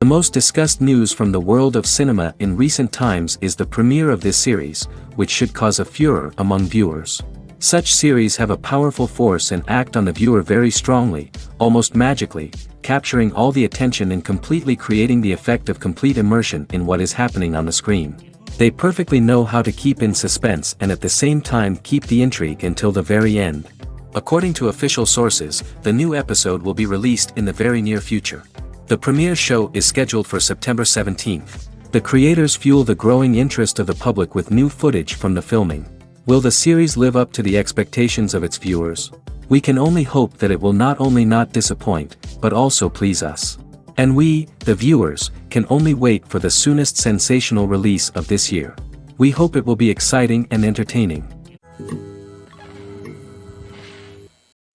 most discussed news from the world of cinema in recent times is the premiere of this series, which should cause a furor among viewers. Such series have a powerful force and act on the viewer very strongly, almost magically, capturing all the attention and completely creating the effect of complete immersion in what is happening on the screen. They perfectly know how to keep in suspense and at the same time keep the intrigue until the very end. According to official sources, the new episode will be released in the very near future. The premiere show is scheduled for September 17th. The creators fuel the growing interest of the public with new footage from the filming. Will the series live up to the expectations of its viewers? We can only hope that it will not only not disappoint, but also please us. And we, the viewers, can only wait for the soonest sensational release of this year. We hope it will be exciting and entertaining.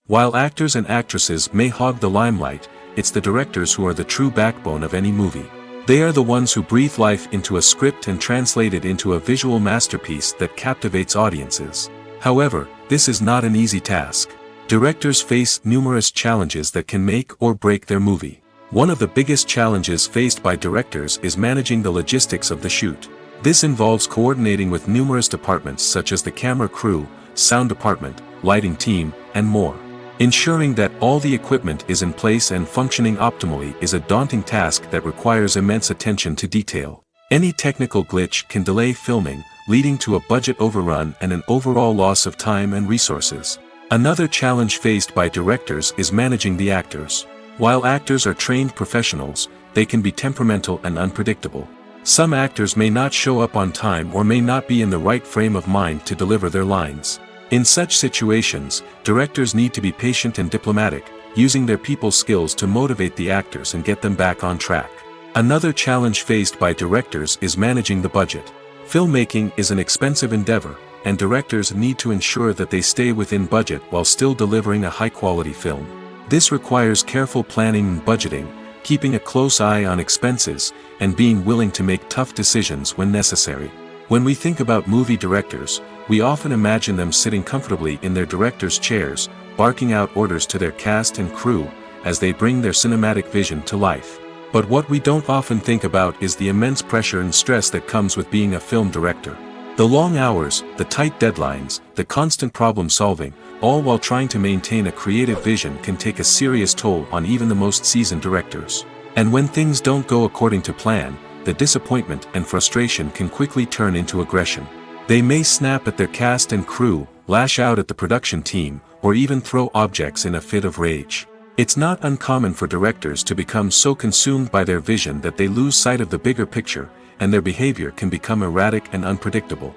While actors and actresses may hog the limelight, it's the directors who are the true backbone of any movie. They are the ones who breathe life into a script and translate it into a visual masterpiece that captivates audiences. However, this is not an easy task. Directors face numerous challenges that can make or break their movie. One of the biggest challenges faced by directors is managing the logistics of the shoot. This involves coordinating with numerous departments such as the camera crew, sound department, lighting team, and more. Ensuring that all the equipment is in place and functioning optimally is a daunting task that requires immense attention to detail. Any technical glitch can delay filming, leading to a budget overrun and an overall loss of time and resources. Another challenge faced by directors is managing the actors. While actors are trained professionals, they can be temperamental and unpredictable. Some actors may not show up on time or may not be in the right frame of mind to deliver their lines. In such situations, directors need to be patient and diplomatic, using their people skills to motivate the actors and get them back on track. Another challenge faced by directors is managing the budget. Filmmaking is an expensive endeavor, and directors need to ensure that they stay within budget while still delivering a high-quality film. This requires careful planning and budgeting, keeping a close eye on expenses, and being willing to make tough decisions when necessary. When we think about movie directors, we often imagine them sitting comfortably in their director's chairs, barking out orders to their cast and crew, as they bring their cinematic vision to life. But what we don't often think about is the immense pressure and stress that comes with being a film director. The long hours, the tight deadlines, the constant problem solving, all while trying to maintain a creative vision can take a serious toll on even the most seasoned directors. And when things don't go according to plan, the disappointment and frustration can quickly turn into aggression. They may snap at their cast and crew, lash out at the production team, or even throw objects in a fit of rage. It's not uncommon for directors to become so consumed by their vision that they lose sight of the bigger picture, and their behavior can become erratic and unpredictable.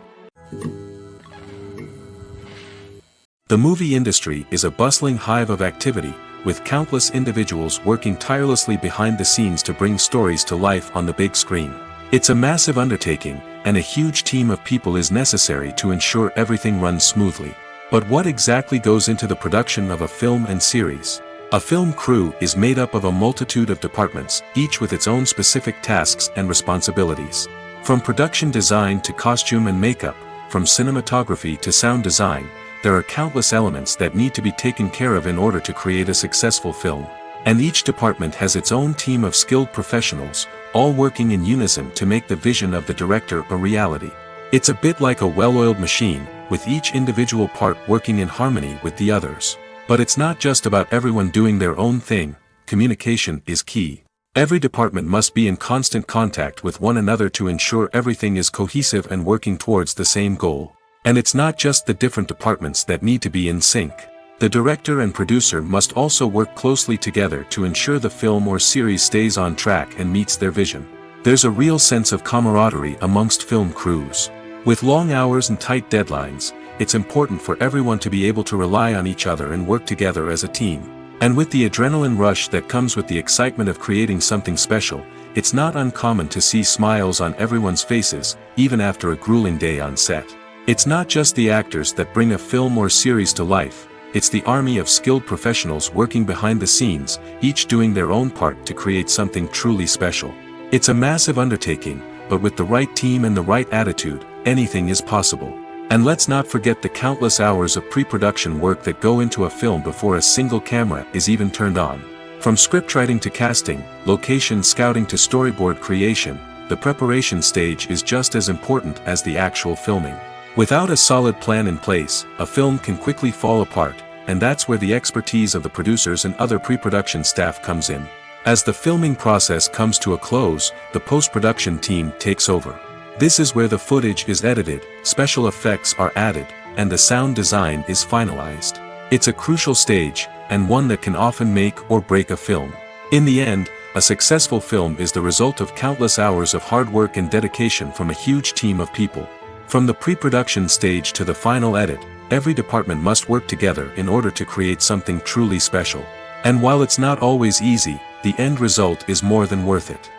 The movie industry is a bustling hive of activity, with countless individuals working tirelessly behind the scenes to bring stories to life on the big screen. It's a massive undertaking, and a huge team of people is necessary to ensure everything runs smoothly. But what exactly goes into the production of a film and series? A film crew is made up of a multitude of departments, each with its own specific tasks and responsibilities. From production design to costume and makeup, from cinematography to sound design, there are countless elements that need to be taken care of in order to create a successful film. And each department has its own team of skilled professionals, all working in unison to make the vision of the director a reality. It's a bit like a well-oiled machine, with each individual part working in harmony with the others. But it's not just about everyone doing their own thing. Communication is key. Every department must be in constant contact with one another to ensure everything is cohesive and working towards the same goal. And it's not just the different departments that need to be in sync. The director and producer must also work closely together to ensure the film or series stays on track and meets their vision. There's a real sense of camaraderie amongst film crews. With long hours and tight deadlines, it's important for everyone to be able to rely on each other and work together as a team. And with the adrenaline rush that comes with the excitement of creating something special, it's not uncommon to see smiles on everyone's faces, even after a grueling day on set. It's not just the actors that bring a film or series to life. It's the army of skilled professionals working behind the scenes, each doing their own part to create something truly special. It's a massive undertaking, but with the right team and the right attitude, anything is possible. And let's not forget the countless hours of pre-production work that go into a film before a single camera is even turned on. From scriptwriting to casting, location scouting to storyboard creation, the preparation stage is just as important as the actual filming. Without a solid plan in place, a film can quickly fall apart, and that's where the expertise of the producers and other pre-production staff comes in. As the filming process comes to a close, the post-production team takes over. This is where the footage is edited, special effects are added, and the sound design is finalized. It's a crucial stage, and one that can often make or break a film. In the end, a successful film is the result of countless hours of hard work and dedication from a huge team of people. From the pre-production stage to the final edit, every department must work together in order to create something truly special. And while it's not always easy, the end result is more than worth it.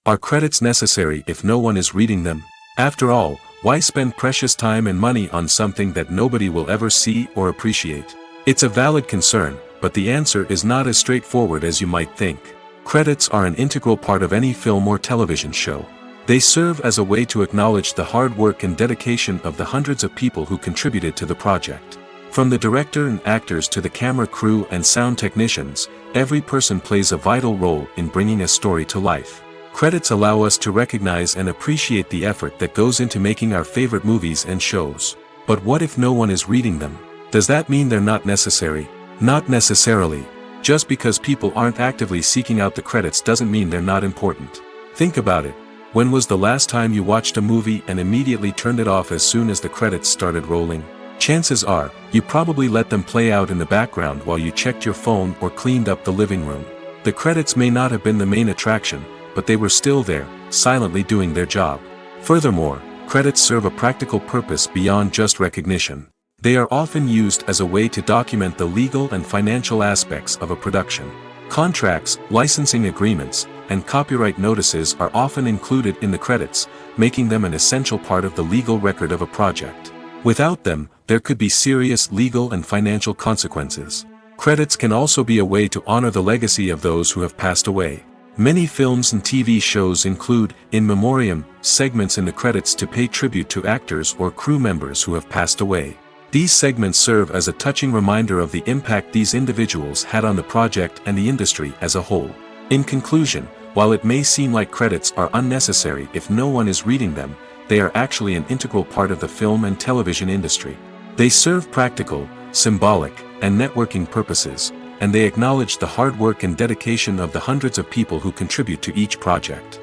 Are credits necessary if no one is reading them? After all, why spend precious time and money on something that nobody will ever see or appreciate? It's a valid concern, but the answer is not as straightforward as you might think. Credits are an integral part of any film or television show. They serve as a way to acknowledge the hard work and dedication of the hundreds of people who contributed to the project. From the director and actors to the camera crew and sound technicians, every person plays a vital role in bringing a story to life. Credits allow us to recognize and appreciate the effort that goes into making our favorite movies and shows. But what if no one is reading them? Does that mean they're not necessary? Not necessarily. Just because people aren't actively seeking out the credits doesn't mean they're not important. Think about it. When was the last time you watched a movie and immediately turned it off as soon as the credits started rolling? Chances are, you probably let them play out in the background while you checked your phone or cleaned up the living room. The credits may not have been the main attraction, but they were still there, silently doing their job. Furthermore, credits serve a practical purpose beyond just recognition. They are often used as a way to document the legal and financial aspects of a production. Contracts, licensing agreements, and copyright notices are often included in the credits, making them an essential part of the legal record of a project. Without them, there could be serious legal and financial consequences. Credits can also be a way to honor the legacy of those who have passed away. Many films and TV shows include, in memoriam, segments in the credits to pay tribute to actors or crew members who have passed away. These segments serve as a touching reminder of the impact these individuals had on the project and the industry as a whole. In conclusion, while it may seem like credits are unnecessary if no one is reading them, they are actually an integral part of the film and television industry. They serve practical, symbolic, and networking purposes, and they acknowledge the hard work and dedication of the hundreds of people who contribute to each project.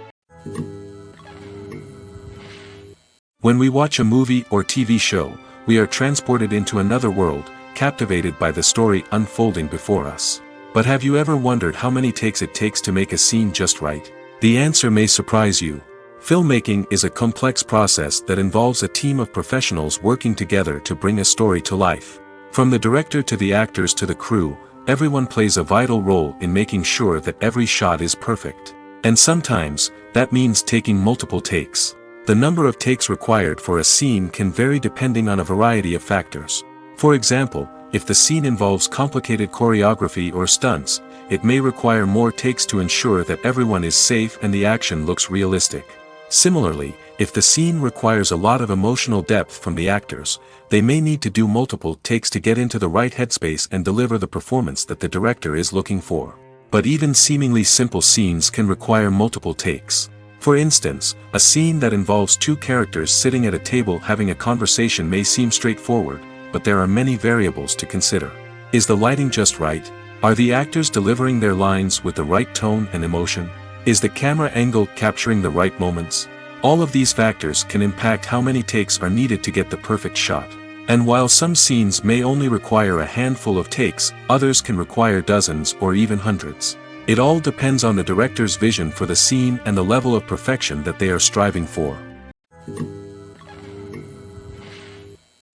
When we watch a movie or TV show, we are transported into another world, captivated by the story unfolding before us. But have you ever wondered how many takes it takes to make a scene just right? The answer may surprise you. Filmmaking is a complex process that involves a team of professionals working together to bring a story to life. From the director to the actors to the crew, everyone plays a vital role in making sure that every shot is perfect. And sometimes, that means taking multiple takes. The number of takes required for a scene can vary depending on a variety of factors. For example, if the scene involves complicated choreography or stunts, it may require more takes to ensure that everyone is safe and the action looks realistic. Similarly, if the scene requires a lot of emotional depth from the actors, they may need to do multiple takes to get into the right headspace and deliver the performance that the director is looking for. But even seemingly simple scenes can require multiple takes. For instance, a scene that involves two characters sitting at a table having a conversation may seem straightforward, but there are many variables to consider. Is the lighting just right? Are the actors delivering their lines with the right tone and emotion? Is the camera angle capturing the right moments? All of these factors can impact how many takes are needed to get the perfect shot. And while some scenes may only require a handful of takes, others can require dozens or even hundreds. It all depends on the director's vision for the scene and the level of perfection that they are striving for.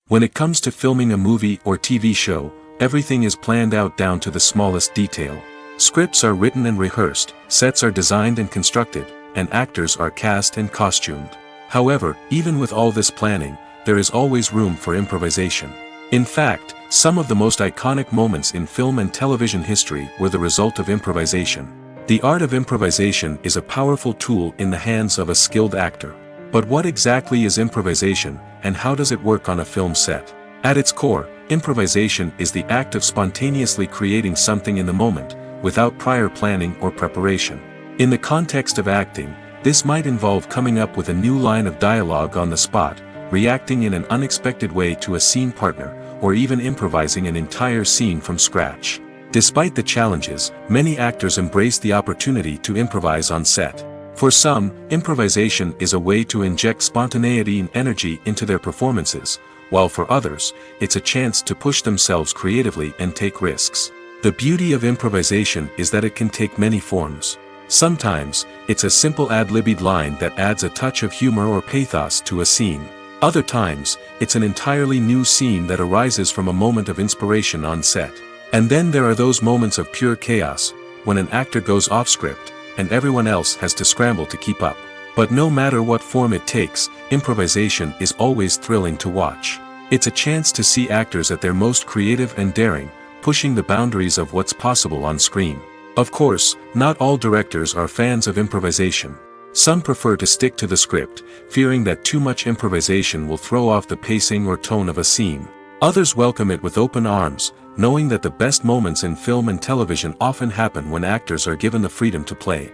When it comes to filming a movie or TV show, everything is planned out down to the smallest detail. Scripts are written and rehearsed, sets are designed and constructed, and actors are cast and costumed. However, even with all this planning, there is always room for improvisation. In fact, some of the most iconic moments in film and television history were the result of improvisation. The art of improvisation is a powerful tool in the hands of a skilled actor. But what exactly is improvisation, and how does it work on a film set? At its core, improvisation is the act of spontaneously creating something in the moment, without prior planning or preparation. In the context of acting, this might involve coming up with a new line of dialogue on the spot, reacting in an unexpected way to a scene partner, or even improvising an entire scene from scratch. Despite the challenges, many actors embrace the opportunity to improvise on set. For some, improvisation is a way to inject spontaneity and energy into their performances, while for others, it's a chance to push themselves creatively and take risks. The beauty of improvisation is that it can take many forms. Sometimes, it's a simple ad-libbed line that adds a touch of humor or pathos to a scene. Other times, it's an entirely new scene that arises from a moment of inspiration on set. And then there are those moments of pure chaos, when an actor goes off script, and everyone else has to scramble to keep up. But no matter what form it takes, improvisation is always thrilling to watch. It's a chance to see actors at their most creative and daring, pushing the boundaries of what's possible on screen. Of course, not all directors are fans of improvisation. Some prefer to stick to the script, fearing that too much improvisation will throw off the pacing or tone of a scene. Others welcome it with open arms, knowing that the best moments in film and television often happen when actors are given the freedom to play.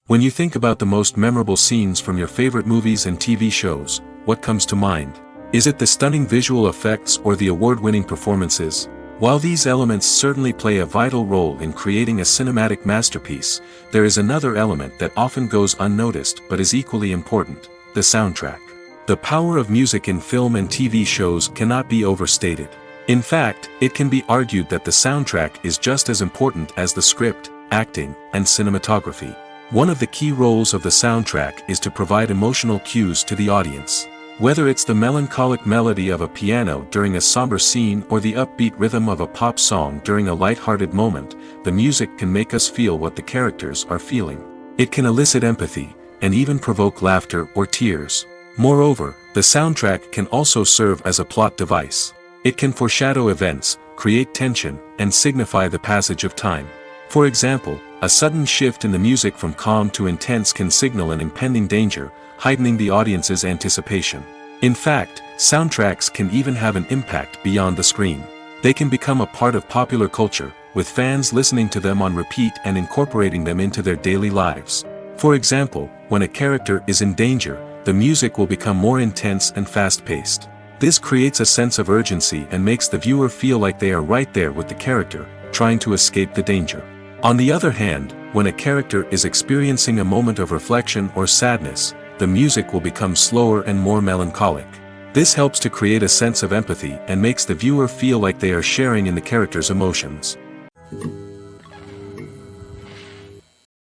When you think about the most memorable scenes from your favorite movies and TV shows, what comes to mind? Is it the stunning visual effects or the award-winning performances? While these elements certainly play a vital role in creating a cinematic masterpiece, there is another element that often goes unnoticed but is equally important: the soundtrack. The power of music in film and TV shows cannot be overstated. In fact, it can be argued that the soundtrack is just as important as the script, acting, and cinematography. One of the key roles of the soundtrack is to provide emotional cues to the audience. Whether it's the melancholic melody of a piano during a somber scene or the upbeat rhythm of a pop song during a light-hearted moment, the music can make us feel what the characters are feeling. It can elicit empathy, and even provoke laughter or tears. Moreover, the soundtrack can also serve as a plot device. It can foreshadow events, create tension, and signify the passage of time. For example, a sudden shift in the music from calm to intense can signal an impending danger, heightening the audience's anticipation. In fact, soundtracks can even have an impact beyond the screen. They can become a part of popular culture, with fans listening to them on repeat and incorporating them into their daily lives. For example, when a character is in danger, the music will become more intense and fast-paced. This creates a sense of urgency and makes the viewer feel like they are right there with the character, trying to escape the danger. On the other hand, when a character is experiencing a moment of reflection or sadness, the music will become slower and more melancholic. This helps to create a sense of empathy and makes the viewer feel like they are sharing in the character's emotions.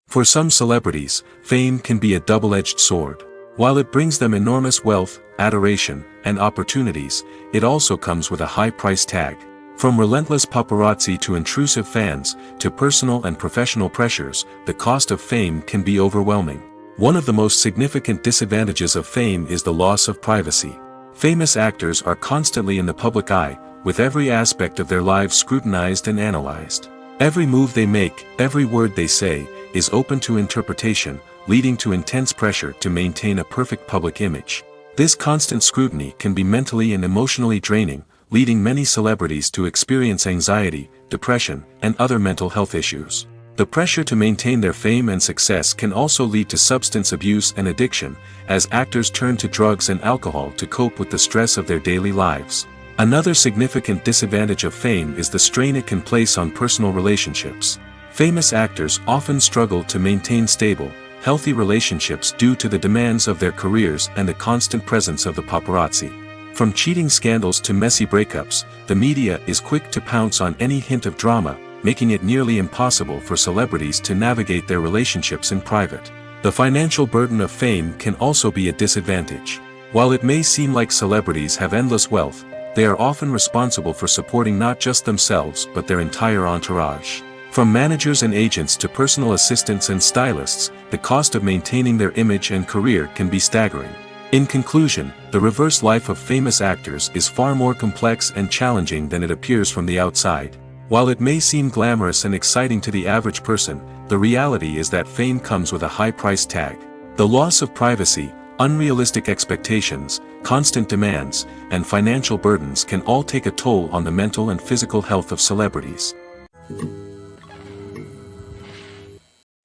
For some celebrities, fame can be a double-edged sword. While it brings them enormous wealth, adoration, and opportunities, it also comes with a high price tag. From relentless paparazzi to intrusive fans, to personal and professional pressures, the cost of fame can be overwhelming. One of the most significant disadvantages of fame is the loss of privacy. Famous actors are constantly in the public eye, with every aspect of their lives scrutinized and analyzed. Every move they make, every word they say, is open to interpretation, leading to intense pressure to maintain a perfect public image. This constant scrutiny can be mentally and emotionally draining, leading many celebrities to experience anxiety, depression, and other mental health issues. The pressure to maintain their fame and success can also lead to substance abuse and addiction, as actors turn to drugs and alcohol to cope with the stress of their daily lives. Another significant disadvantage of fame is the strain it can place on personal relationships. Famous actors often struggle to maintain stable, healthy relationships due to the demands of their careers and the constant presence of the paparazzi. From cheating scandals to messy breakups, the media is quick to pounce on any hint of drama, making it nearly impossible for celebrities to navigate their relationships in private. The financial burden of fame can also be a disadvantage. While it may seem like celebrities have endless wealth, they are often responsible for supporting not just themselves but their entire entourage. From managers and agents to personal assistants and stylists, the cost of maintaining their image and career can be staggering. In conclusion, the reverse life of famous actors is far more complex and challenging than it appears from the outside. While it may seem glamorous and exciting to the average person, the reality is that fame comes with a high price tag. The loss of privacy, unrealistic expectations, constant demands, and financial burdens can all take a toll on the mental and physical health of celebrities.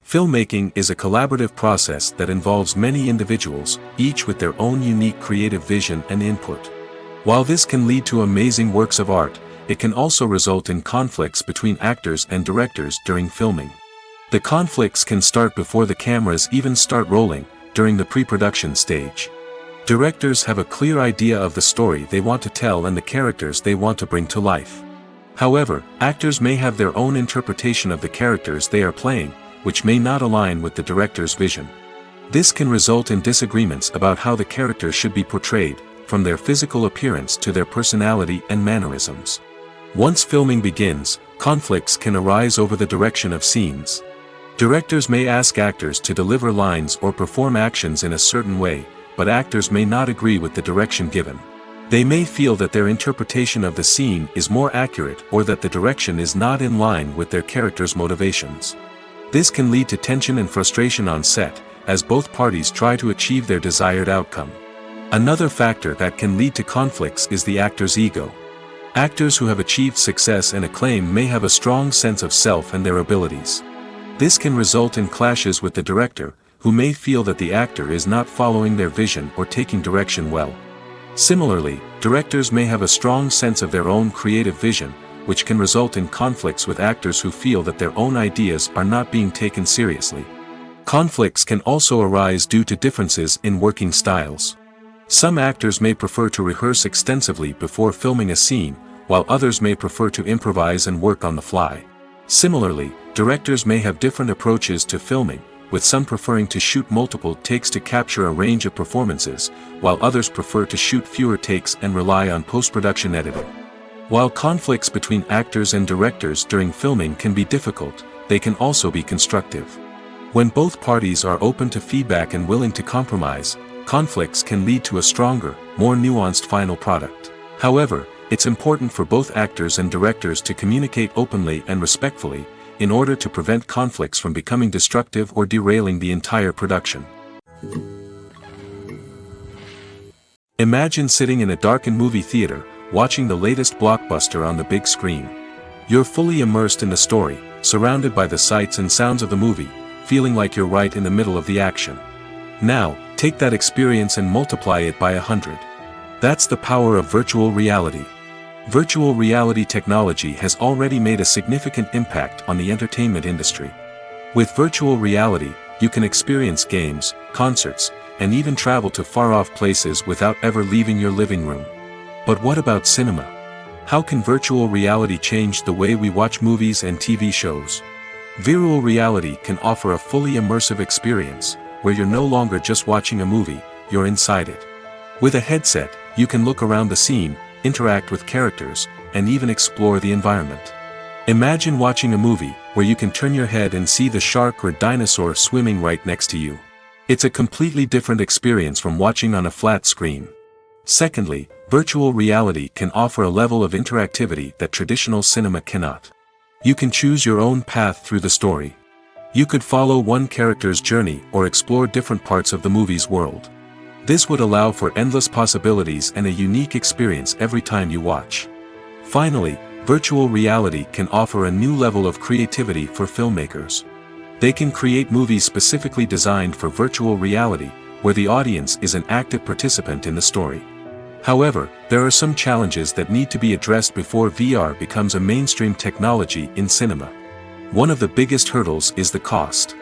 Filmmaking is a collaborative process that involves many individuals, each with their own unique creative vision and input. While this can lead to amazing works of art, it can also result in conflicts between actors and directors during filming. The conflicts can start before the cameras even start rolling, during the pre-production stage. Directors have a clear idea of the story they want to tell and the characters they want to bring to life. However, actors may have their own interpretation of the characters they are playing, which may not align with the director's vision. This can result in disagreements about how the characters should be portrayed, from their physical appearance to their personality and mannerisms. Once filming begins, conflicts can arise over the direction of scenes. Directors may ask actors to deliver lines or perform actions in a certain way, but actors may not agree with the direction given. They may feel that their interpretation of the scene is more accurate or that the direction is not in line with their character's motivations. This can lead to tension and frustration on set, as both parties try to achieve their desired outcome. Another factor that can lead to conflicts is the actor's ego. Actors who have achieved success and acclaim may have a strong sense of self and their abilities. This can result in clashes with the director, who may feel that the actor is not following their vision or taking direction well. Similarly, directors may have a strong sense of their own creative vision, which can result in conflicts with actors who feel that their own ideas are not being taken seriously. Conflicts can also arise due to differences in working styles. Some actors may prefer to rehearse extensively before filming a scene, while others may prefer to improvise and work on the fly. Similarly, directors may have different approaches to filming, with some preferring to shoot multiple takes to capture a range of performances, while others prefer to shoot fewer takes and rely on post-production editing. While conflicts between actors and directors during filming can be difficult, they can also be constructive. When both parties are open to feedback and willing to compromise, conflicts can lead to a stronger, more nuanced final product. However, it's important for both actors and directors to communicate openly and respectfully, in order to prevent conflicts from becoming destructive or derailing the entire production. Imagine sitting in a darkened movie theater, watching the latest blockbuster on the big screen. You're fully immersed in the story, surrounded by the sights and sounds of the movie, feeling like you're right in the middle of the action. Now, take that experience and multiply it by 100. That's the power of virtual reality. Virtual reality technology has already made a significant impact on the entertainment industry. With virtual reality, you can experience games, concerts, and even travel to far-off places without ever leaving your living room. But what about cinema? How can virtual reality change the way we watch movies and TV shows? Virtual reality can offer a fully immersive experience, where you're no longer just watching a movie, you're inside it. With a headset, you can look around the scene, interact with characters, and even explore the environment. Imagine watching a movie, where you can turn your head and see the shark or dinosaur swimming right next to you. It's a completely different experience from watching on a flat screen. Secondly, virtual reality can offer a level of interactivity that traditional cinema cannot. You can choose your own path through the story. You could follow one character's journey or explore different parts of the movie's world. This would allow for endless possibilities and a unique experience every time you watch. Finally, virtual reality can offer a new level of creativity for filmmakers. They can create movies specifically designed for virtual reality, where the audience is an active participant in the story. However, there are some challenges that need to be addressed before VR becomes a mainstream technology in cinema. One of the biggest hurdles is the cost.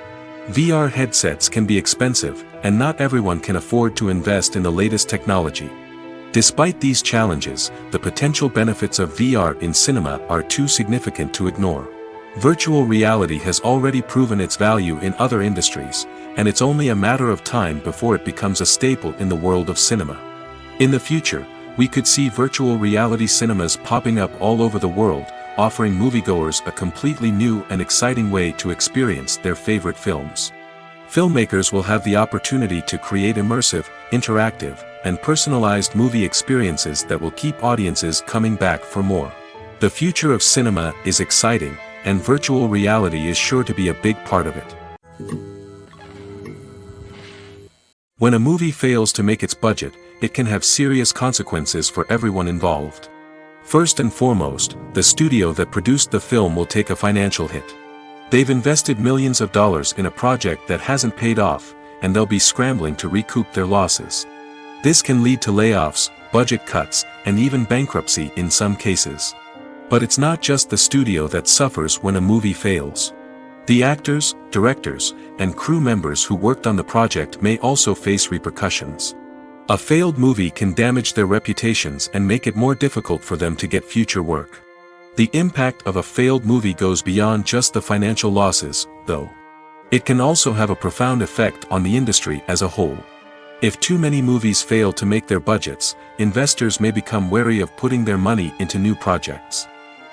VR headsets can be expensive, and not everyone can afford to invest in the latest technology. Despite these challenges, the potential benefits of VR in cinema are too significant to ignore. Virtual reality has already proven its value in other industries, and it's only a matter of time before it becomes a staple in the world of cinema. In the future, we could see virtual reality cinemas popping up all over the world, offering moviegoers a completely new and exciting way to experience their favorite films. Filmmakers will have the opportunity to create immersive, interactive, and personalized movie experiences that will keep audiences coming back for more. The future of cinema is exciting, and virtual reality is sure to be a big part of it. When a movie fails to make its budget, it can have serious consequences for everyone involved. First and foremost, the studio that produced the film will take a financial hit. They've invested millions of dollars in a project that hasn't paid off, and they'll be scrambling to recoup their losses. This can lead to layoffs, budget cuts, and even bankruptcy in some cases. But it's not just the studio that suffers when a movie fails. The actors, directors, and crew members who worked on the project may also face repercussions. A failed movie can damage their reputations and make it more difficult for them to get future work. The impact of a failed movie goes beyond just the financial losses, though. It can also have a profound effect on the industry as a whole. If too many movies fail to make their budgets, investors may become wary of putting their money into new projects.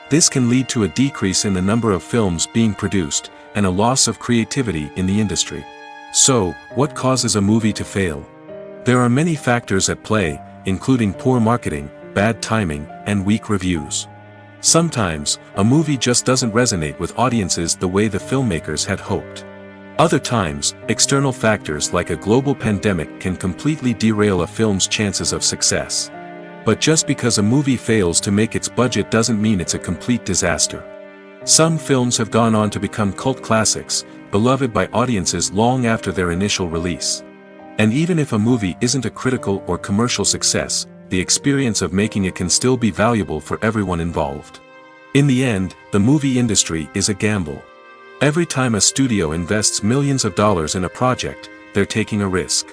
This can lead to a decrease in the number of films being produced, and a loss of creativity in the industry. So, what causes a movie to fail? There are many factors at play, including poor marketing, bad timing, and weak reviews. Sometimes, a movie just doesn't resonate with audiences the way the filmmakers had hoped. Other times, external factors like a global pandemic can completely derail a film's chances of success. But just because a movie fails to make its budget doesn't mean it's a complete disaster. Some films have gone on to become cult classics, beloved by audiences long after their initial release. And even if a movie isn't a critical or commercial success, the experience of making it can still be valuable for everyone involved. In the end, the movie industry is a gamble. Every time a studio invests millions of dollars in a project, they're taking a risk.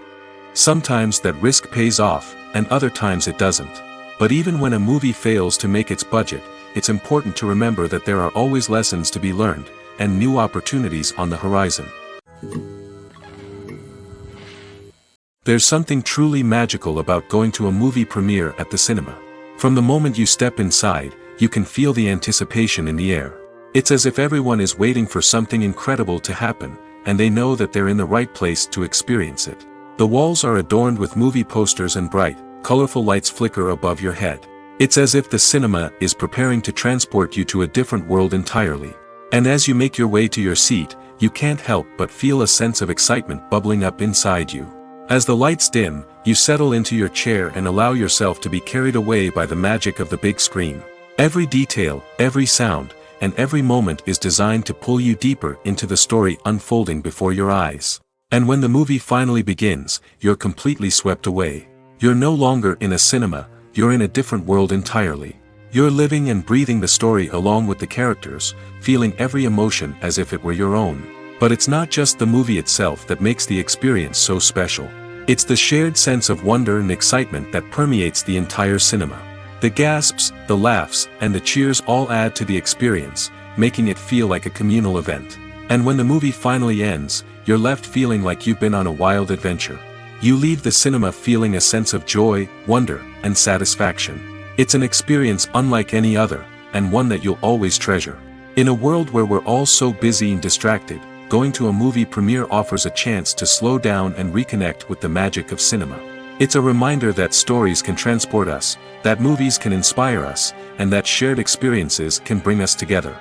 Sometimes that risk pays off, and other times it doesn't. But even when a movie fails to make its budget, it's important to remember that there are always lessons to be learned, and new opportunities on the horizon. There's something truly magical about going to a movie premiere at the cinema. From the moment you step inside, you can feel the anticipation in the air. It's as if everyone is waiting for something incredible to happen, and they know that they're in the right place to experience it. The walls are adorned with movie posters and bright, colorful lights flicker above your head. It's as if the cinema is preparing to transport you to a different world entirely. And as you make your way to your seat, you can't help but feel a sense of excitement bubbling up inside you. As the lights dim, you settle into your chair and allow yourself to be carried away by the magic of the big screen. Every detail, every sound, and every moment is designed to pull you deeper into the story unfolding before your eyes. And when the movie finally begins, you're completely swept away. You're no longer in a cinema, you're in a different world entirely. You're living and breathing the story along with the characters, feeling every emotion as if it were your own. But it's not just the movie itself that makes the experience so special. It's the shared sense of wonder and excitement that permeates the entire cinema. The gasps, the laughs, and the cheers all add to the experience, making it feel like a communal event. And when the movie finally ends, you're left feeling like you've been on a wild adventure. You leave the cinema feeling a sense of joy, wonder, and satisfaction. It's an experience unlike any other, and one that you'll always treasure. In a world where we're all so busy and distracted, going to a movie premiere offers a chance to slow down and reconnect with the magic of cinema. It's a reminder that stories can transport us, that movies can inspire us, and that shared experiences can bring us together.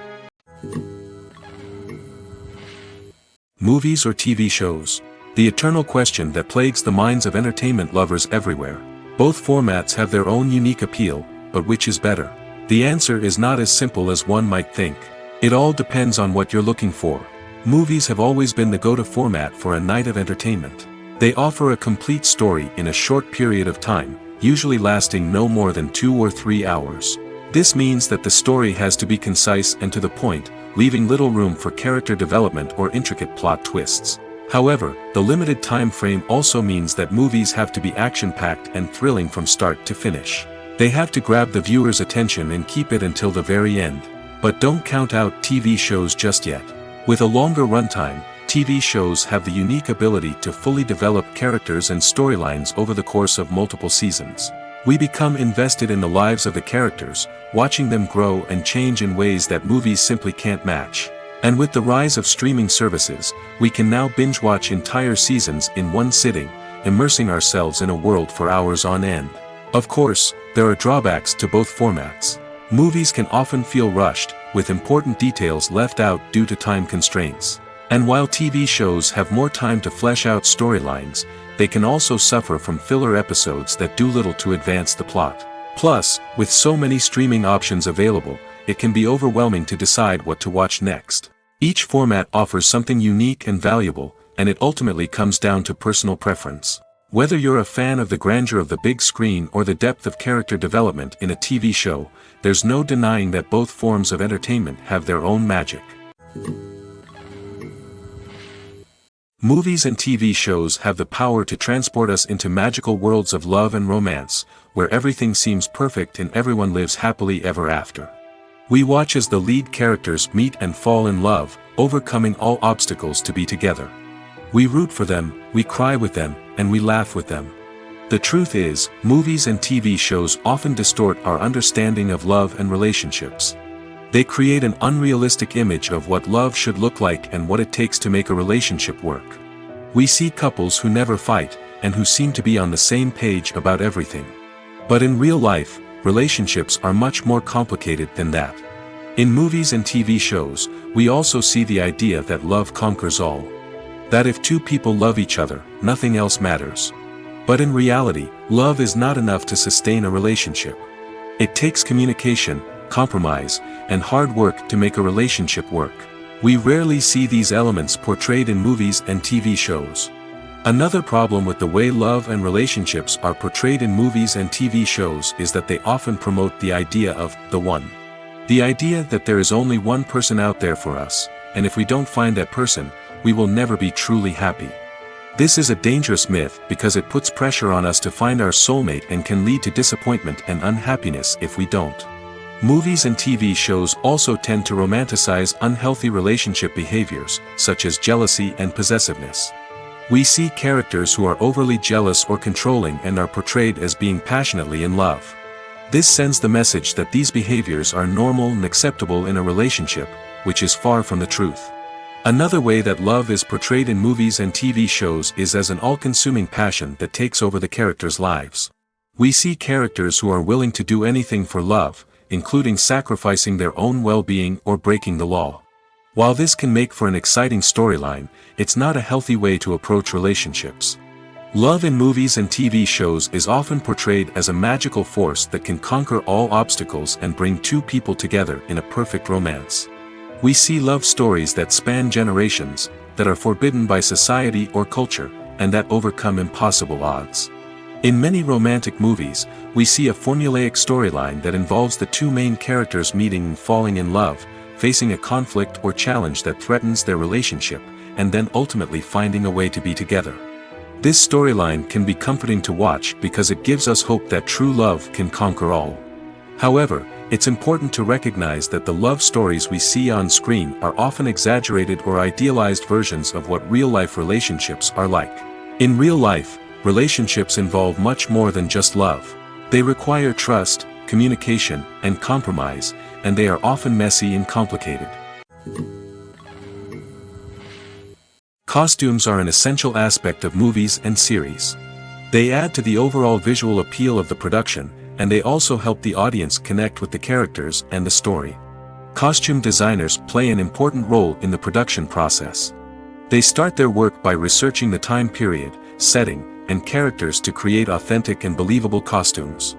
Movies or TV shows? The eternal question that plagues the minds of entertainment lovers everywhere. Both formats have their own unique appeal, but which is better? The answer is not as simple as one might think. It all depends on what you're looking for. Movies have always been the go-to format for a night of entertainment. They offer a complete story in a short period of time, usually lasting no more than 2 or 3 hours. This means that the story has to be concise and to the point, leaving little room for character development or intricate plot twists. However, the limited time frame also means that movies have to be action-packed and thrilling from start to finish. They have to grab the viewer's attention and keep it until the very end. But don't count out TV shows just yet. With a longer runtime, TV shows have the unique ability to fully develop characters and storylines over the course of multiple seasons. We become invested in the lives of the characters, watching them grow and change in ways that movies simply can't match. And with the rise of streaming services, we can now binge-watch entire seasons in one sitting, immersing ourselves in a world for hours on end. Of course, there are drawbacks to both formats. Movies can often feel rushed, with important details left out due to time constraints. And while TV shows have more time to flesh out storylines, they can also suffer from filler episodes that do little to advance the plot. Plus, with so many streaming options available, it can be overwhelming to decide what to watch next. Each format offers something unique and valuable, and it ultimately comes down to personal preference. Whether you're a fan of the grandeur of the big screen or the depth of character development in a TV show, there's no denying that both forms of entertainment have their own magic. Movies and TV shows have the power to transport us into magical worlds of love and romance, where everything seems perfect and everyone lives happily ever after. We watch as the lead characters meet and fall in love, overcoming all obstacles to be together. We root for them, we cry with them, and we laugh with them. The truth is, movies and TV shows often distort our understanding of love and relationships. They create an unrealistic image of what love should look like and what it takes to make a relationship work. We see couples who never fight, and who seem to be on the same page about everything. But in real life, relationships are much more complicated than that. In movies and TV shows, we also see the idea that love conquers all. That if two people love each other, nothing else matters. But in reality, love is not enough to sustain a relationship. It takes communication, compromise, and hard work to make a relationship work. We rarely see these elements portrayed in movies and TV shows. Another problem with the way love and relationships are portrayed in movies and TV shows is that they often promote the idea of the one. The idea that there is only one person out there for us, and if we don't find that person, we will never be truly happy. This is a dangerous myth because it puts pressure on us to find our soulmate and can lead to disappointment and unhappiness if we don't. Movies and TV shows also tend to romanticize unhealthy relationship behaviors, such as jealousy and possessiveness. We see characters who are overly jealous or controlling and are portrayed as being passionately in love. This sends the message that these behaviors are normal and acceptable in a relationship, which is far from the truth. Another way that love is portrayed in movies and TV shows is as an all-consuming passion that takes over the characters' lives. We see characters who are willing to do anything for love, including sacrificing their own well-being or breaking the law. While this can make for an exciting storyline, it's not a healthy way to approach relationships. Love in movies and TV shows is often portrayed as a magical force that can conquer all obstacles and bring two people together in a perfect romance. We see love stories that span generations, that are forbidden by society or culture, and that overcome impossible odds. In many romantic movies, we see a formulaic storyline that involves the two main characters meeting and falling in love, facing a conflict or challenge that threatens their relationship, and then ultimately finding a way to be together. This storyline can be comforting to watch because it gives us hope that true love can conquer all. However, it's important to recognize that the love stories we see on screen are often exaggerated or idealized versions of what real-life relationships are like. In real life, relationships involve much more than just love. They require trust, communication, and compromise, and they are often messy and complicated. Costumes are an essential aspect of movies and series. They add to the overall visual appeal of the production, and they also help the audience connect with the characters and the story. Costume designers play an important role in the production process. They start their work by researching the time period, setting, and characters to create authentic and believable costumes.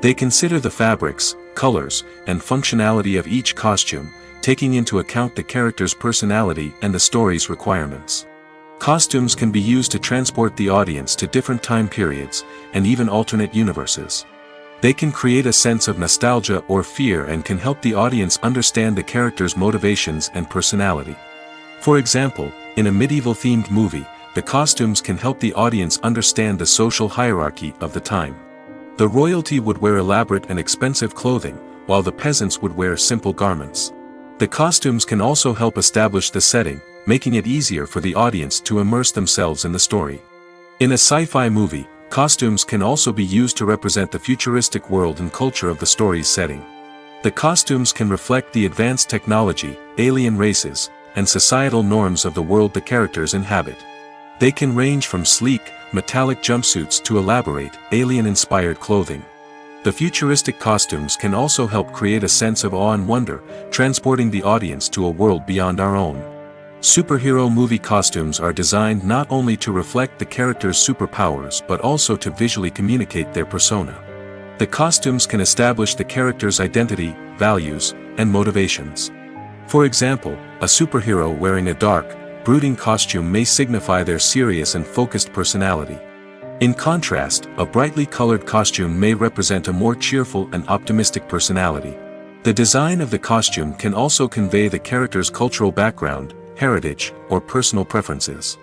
They consider the fabrics, colors, and functionality of each costume, taking into account the character's personality and the story's requirements. Costumes can be used to transport the audience to different time periods, and even alternate universes. They can create a sense of nostalgia or fear and can help the audience understand the character's motivations and personality. For example, in a medieval-themed movie, the costumes can help the audience understand the social hierarchy of the time. The royalty would wear elaborate and expensive clothing, while the peasants would wear simple garments. The costumes can also help establish the setting, making it easier for the audience to immerse themselves in the story. In a sci-fi movie, costumes can also be used to represent the futuristic world and culture of the story's setting. The costumes can reflect the advanced technology, alien races, and societal norms of the world the characters inhabit. They can range from sleek, metallic jumpsuits to elaborate, alien-inspired clothing. The futuristic costumes can also help create a sense of awe and wonder, transporting the audience to a world beyond our own. Superhero movie costumes are designed not only to reflect the character's superpowers but also to visually communicate their persona. The costumes can establish the character's identity, values, and motivations. For example, a superhero wearing a dark, brooding costume may signify their serious and focused personality. In contrast, a brightly colored costume may represent a more cheerful and optimistic personality. The design of the costume can also convey the character's cultural background, heritage, or personal preferences.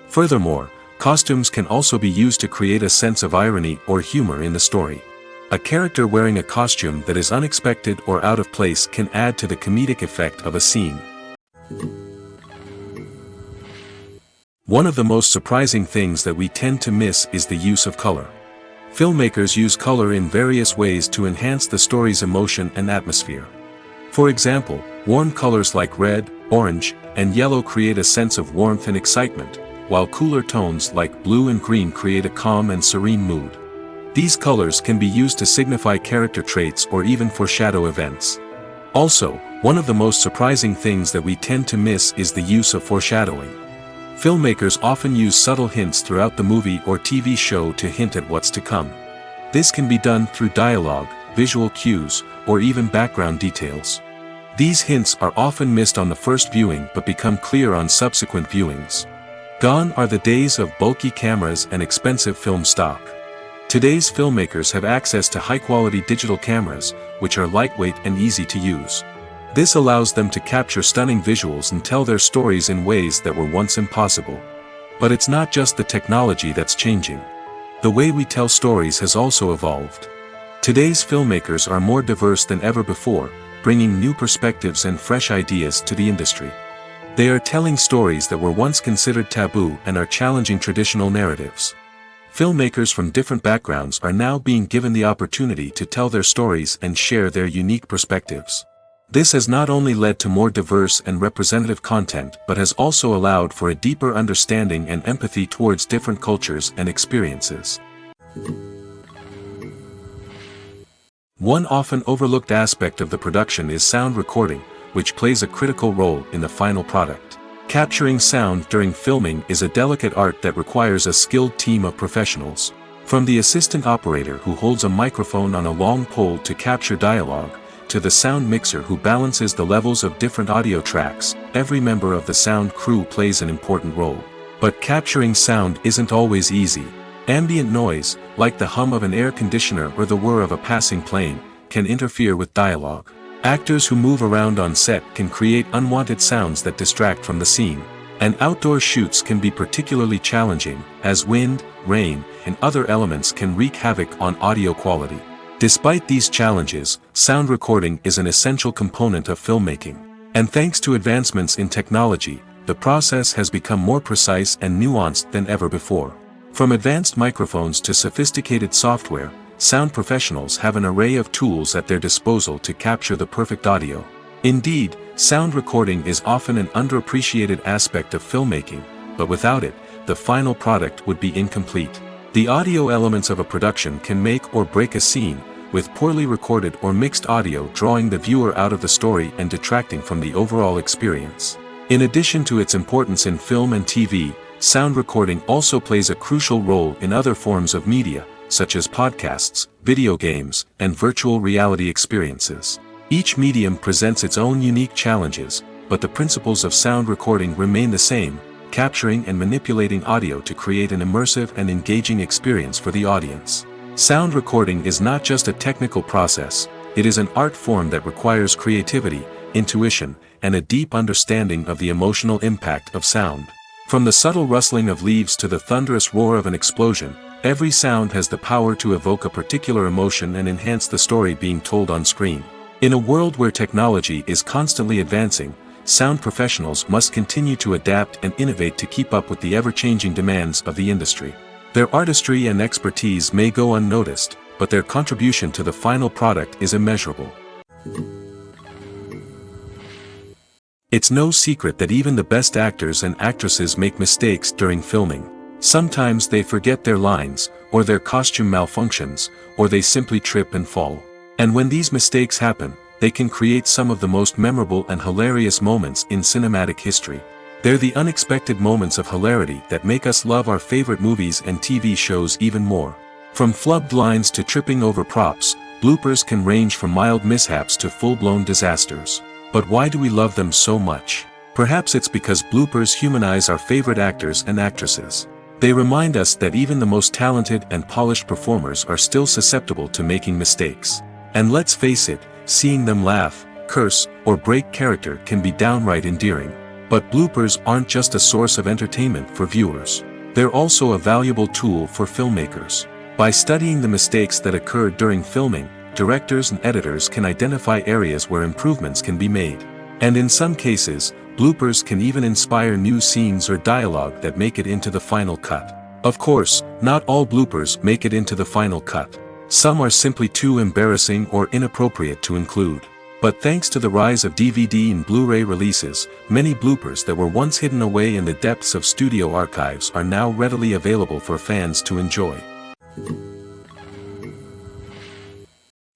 Furthermore, costumes can also be used to create a sense of irony or humor in the story. A character wearing a costume that is unexpected or out of place can add to the comedic effect of a scene. One of the most surprising things that we tend to miss is the use of color. Filmmakers use color in various ways to enhance the story's emotion and atmosphere. For example, warm colors like red, orange, and yellow create a sense of warmth and excitement, while cooler tones like blue and green create a calm and serene mood. These colors can be used to signify character traits or even foreshadow events. Also, one of the most surprising things that we tend to miss is the use of foreshadowing. Filmmakers often use subtle hints throughout the movie or TV show to hint at what's to come. This can be done through dialogue, visual cues, or even background details. These hints are often missed on the first viewing but become clear on subsequent viewings. Gone are the days of bulky cameras and expensive film stock. Today's filmmakers have access to high-quality digital cameras, which are lightweight and easy to use. This allows them to capture stunning visuals and tell their stories in ways that were once impossible. But it's not just the technology that's changing. The way we tell stories has also evolved. Today's filmmakers are more diverse than ever before, bringing new perspectives and fresh ideas to the industry. They are telling stories that were once considered taboo and are challenging traditional narratives. Filmmakers from different backgrounds are now being given the opportunity to tell their stories and share their unique perspectives. This has not only led to more diverse and representative content but has also allowed for a deeper understanding and empathy towards different cultures and experiences. One often overlooked aspect of the production is sound recording, which plays a critical role in the final product. Capturing sound during filming is a delicate art that requires a skilled team of professionals. From the assistant operator who holds a microphone on a long pole to capture dialogue, to the sound mixer who balances the levels of different audio tracks, every member of the sound crew plays an important role. But capturing sound isn't always easy. Ambient noise, like the hum of an air conditioner or the whir of a passing plane, can interfere with dialogue. Actors who move around on set can create unwanted sounds that distract from the scene. And outdoor shoots can be particularly challenging, as wind, rain, and other elements can wreak havoc on audio quality. Despite these challenges, sound recording is an essential component of filmmaking. And thanks to advancements in technology, the process has become more precise and nuanced than ever before. From advanced microphones to sophisticated software, sound professionals have an array of tools at their disposal to capture the perfect audio. Indeed, sound recording is often an underappreciated aspect of filmmaking, but without it, the final product would be incomplete. The audio elements of a production can make or break a scene, with poorly recorded or mixed audio drawing the viewer out of the story and detracting from the overall experience. In addition to its importance in film and TV, sound recording also plays a crucial role in other forms of media, such as podcasts, video games, and virtual reality experiences. Each medium presents its own unique challenges, but the principles of sound recording remain the same, capturing and manipulating audio to create an immersive and engaging experience for the audience. Sound recording is not just a technical process, it is an art form that requires creativity, intuition, and a deep understanding of the emotional impact of sound. From the subtle rustling of leaves to the thunderous roar of an explosion, every sound has the power to evoke a particular emotion and enhance the story being told on screen. In a world where technology is constantly advancing, sound professionals must continue to adapt and innovate to keep up with the ever-changing demands of the industry. Their artistry and expertise may go unnoticed, but their contribution to the final product is immeasurable. It's no secret that even the best actors and actresses make mistakes during filming. Sometimes they forget their lines, or their costume malfunctions, or they simply trip and fall. And when these mistakes happen, they can create some of the most memorable and hilarious moments in cinematic history. They're the unexpected moments of hilarity that make us love our favorite movies and TV shows even more. From flubbed lines to tripping over props, bloopers can range from mild mishaps to full-blown disasters. But why do we love them so much? Perhaps it's because bloopers humanize our favorite actors and actresses. They remind us that even the most talented and polished performers are still susceptible to making mistakes. And let's face it, seeing them laugh, curse, or break character can be downright endearing. But bloopers aren't just a source of entertainment for viewers. They're also a valuable tool for filmmakers. By studying the mistakes that occurred during filming, directors and editors can identify areas where improvements can be made. And in some cases, bloopers can even inspire new scenes or dialogue that make it into the final cut. Of course, not all bloopers make it into the final cut. Some are simply too embarrassing or inappropriate to include. But thanks to the rise of DVD and Blu-ray releases, many bloopers that were once hidden away in the depths of studio archives are now readily available for fans to enjoy.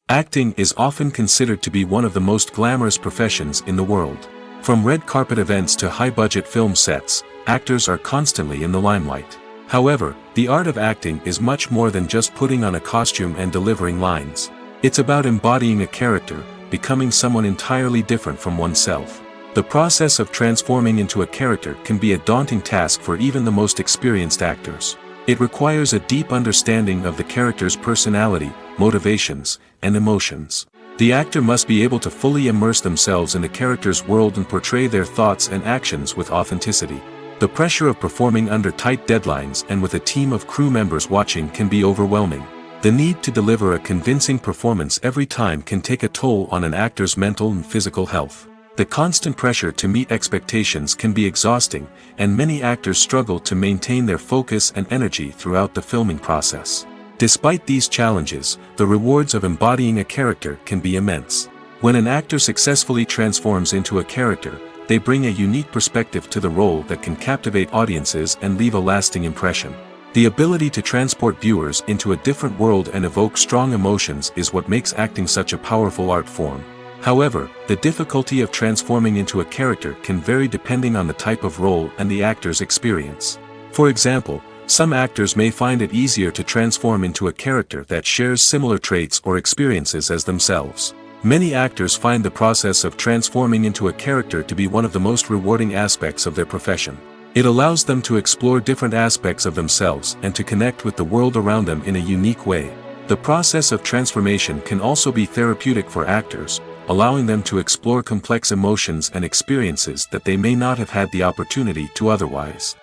Acting is often considered to be one of the most glamorous professions in the world. From red carpet events to high-budget film sets, actors are constantly in the limelight. However, the art of acting is much more than just putting on a costume and delivering lines. It's about embodying a character, becoming someone entirely different from oneself. The process of transforming into a character can be a daunting task for even the most experienced actors. It requires a deep understanding of the character's personality, motivations, and emotions. The actor must be able to fully immerse themselves in the character's world and portray their thoughts and actions with authenticity. The pressure of performing under tight deadlines and with a team of crew members watching can be overwhelming. The need to deliver a convincing performance every time can take a toll on an actor's mental and physical health. The constant pressure to meet expectations can be exhausting, and many actors struggle to maintain their focus and energy throughout the filming process. Despite these challenges, the rewards of embodying a character can be immense. When an actor successfully transforms into a character, they bring a unique perspective to the role that can captivate audiences and leave a lasting impression. The ability to transport viewers into a different world and evoke strong emotions is what makes acting such a powerful art form. However, the difficulty of transforming into a character can vary depending on the type of role and the actor's experience. For example, some actors may find it easier to transform into a character that shares similar traits or experiences as themselves. Many actors find the process of transforming into a character to be one of the most rewarding aspects of their profession. It allows them to explore different aspects of themselves and to connect with the world around them in a unique way. The process of transformation can also be therapeutic for actors, allowing them to explore complex emotions and experiences that they may not have had the opportunity to otherwise.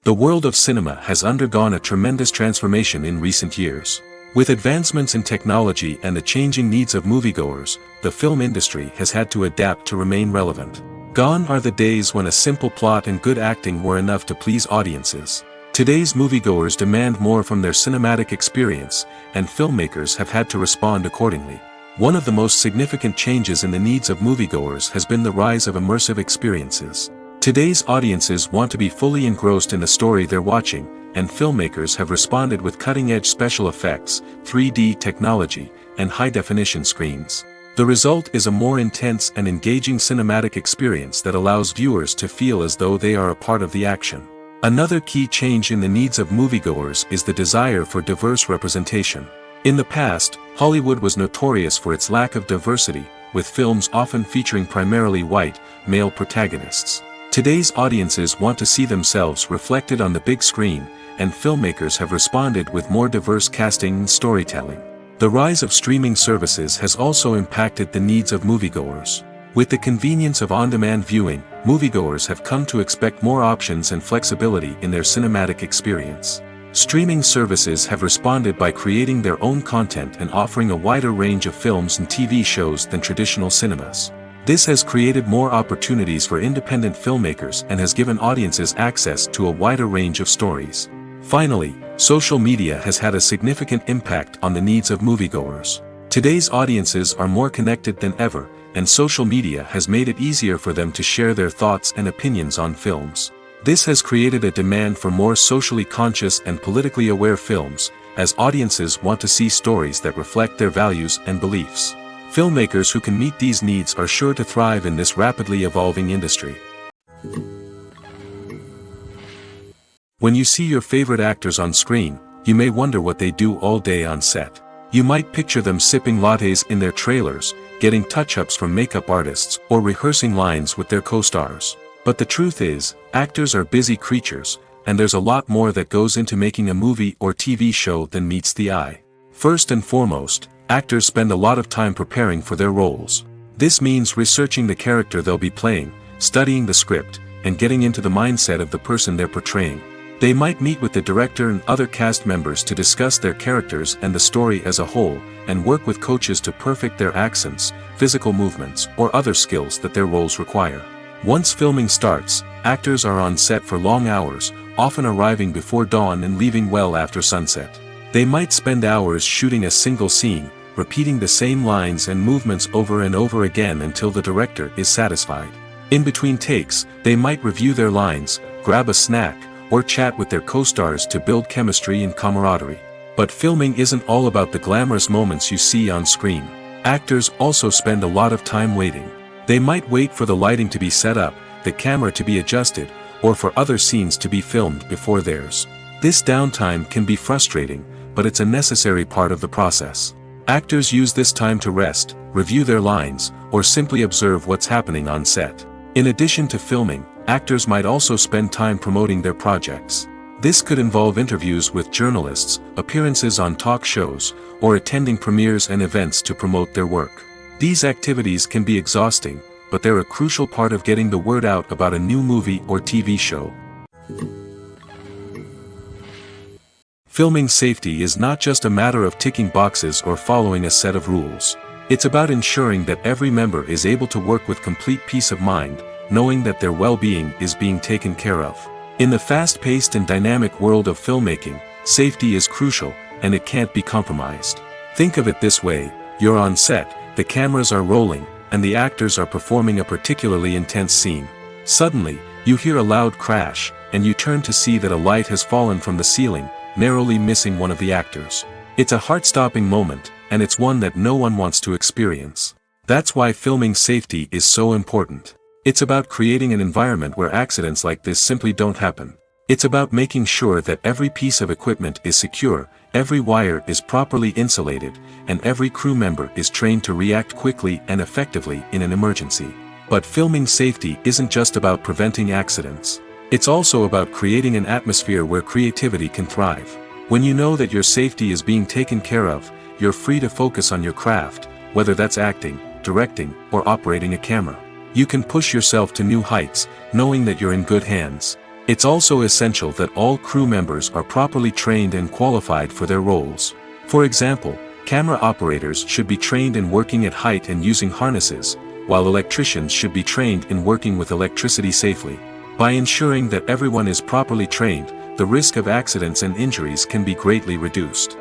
The world of cinema has undergone a tremendous transformation in recent years. With advancements in technology and the changing needs of moviegoers, the film industry has had to adapt to remain relevant. Gone are the days when a simple plot and good acting were enough to please audiences. Today's moviegoers demand more from their cinematic experience, and filmmakers have had to respond accordingly. One of the most significant changes in the needs of moviegoers has been the rise of immersive experiences. Today's audiences want to be fully engrossed in the story they're watching, and filmmakers have responded with cutting-edge special effects, 3D technology, and high-definition screens. The result is a more intense and engaging cinematic experience that allows viewers to feel as though they are a part of the action. Another key change in the needs of moviegoers is the desire for diverse representation. In the past, Hollywood was notorious for its lack of diversity, with films often featuring primarily white, male protagonists. Today's audiences want to see themselves reflected on the big screen, and filmmakers have responded with more diverse casting and storytelling. The rise of streaming services has also impacted the needs of moviegoers. With the convenience of on-demand viewing, moviegoers have come to expect more options and flexibility in their cinematic experience. Streaming services have responded by creating their own content and offering a wider range of films and TV shows than traditional cinemas. This has created more opportunities for independent filmmakers and has given audiences access to a wider range of stories. Finally, social media has had a significant impact on the needs of moviegoers. Today's audiences are more connected than ever, and social media has made it easier for them to share their thoughts and opinions on films. This has created a demand for more socially conscious and politically aware films, as audiences want to see stories that reflect their values and beliefs. Filmmakers who can meet these needs are sure to thrive in this rapidly evolving industry. When you see your favorite actors on screen, you may wonder what they do all day on set. You might picture them sipping lattes in their trailers, getting touch-ups from makeup artists, or rehearsing lines with their co-stars. But the truth is, actors are busy creatures, and there's a lot more that goes into making a movie or TV show than meets the eye. First and foremost, actors spend a lot of time preparing for their roles. This means researching the character they'll be playing, studying the script, and getting into the mindset of the person they're portraying. They might meet with the director and other cast members to discuss their characters and the story as a whole, and work with coaches to perfect their accents, physical movements, or other skills that their roles require. Once filming starts, actors are on set for long hours, often arriving before dawn and leaving well after sunset. They might spend hours shooting a single scene, repeating the same lines and movements over and over again until the director is satisfied. In between takes, they might review their lines, grab a snack, or chat with their co-stars to build chemistry and camaraderie. But filming isn't all about the glamorous moments you see on screen. Actors also spend a lot of time waiting. They might wait for the lighting to be set up, the camera to be adjusted, or for other scenes to be filmed before theirs. This downtime can be frustrating, but it's a necessary part of the process. Actors use this time to rest, review their lines, or simply observe what's happening on set. In addition to filming, actors might also spend time promoting their projects. This could involve interviews with journalists, appearances on talk shows, or attending premieres and events to promote their work. These activities can be exhausting, but they're a crucial part of getting the word out about a new movie or TV show. Filming safety is not just a matter of ticking boxes or following a set of rules. It's about ensuring that every member is able to work with complete peace of mind, knowing that their well-being is being taken care of. In the fast-paced and dynamic world of filmmaking, safety is crucial, and it can't be compromised. Think of it this way: you're on set, the cameras are rolling, and the actors are performing a particularly intense scene. Suddenly, you hear a loud crash, and you turn to see that a light has fallen from the ceiling, narrowly missing one of the actors. It's a heart-stopping moment, and it's one that no one wants to experience. That's why filming safety is so important. It's about creating an environment where accidents like this simply don't happen. It's about making sure that every piece of equipment is secure, every wire is properly insulated, and every crew member is trained to react quickly and effectively in an emergency. But filming safety isn't just about preventing accidents. It's also about creating an atmosphere where creativity can thrive. When you know that your safety is being taken care of, you're free to focus on your craft, whether that's acting, directing, or operating a camera. You can push yourself to new heights, knowing that you're in good hands. It's also essential that all crew members are properly trained and qualified for their roles. For example, camera operators should be trained in working at height and using harnesses, while electricians should be trained in working with electricity safely. By ensuring that everyone is properly trained, the risk of accidents and injuries can be greatly reduced.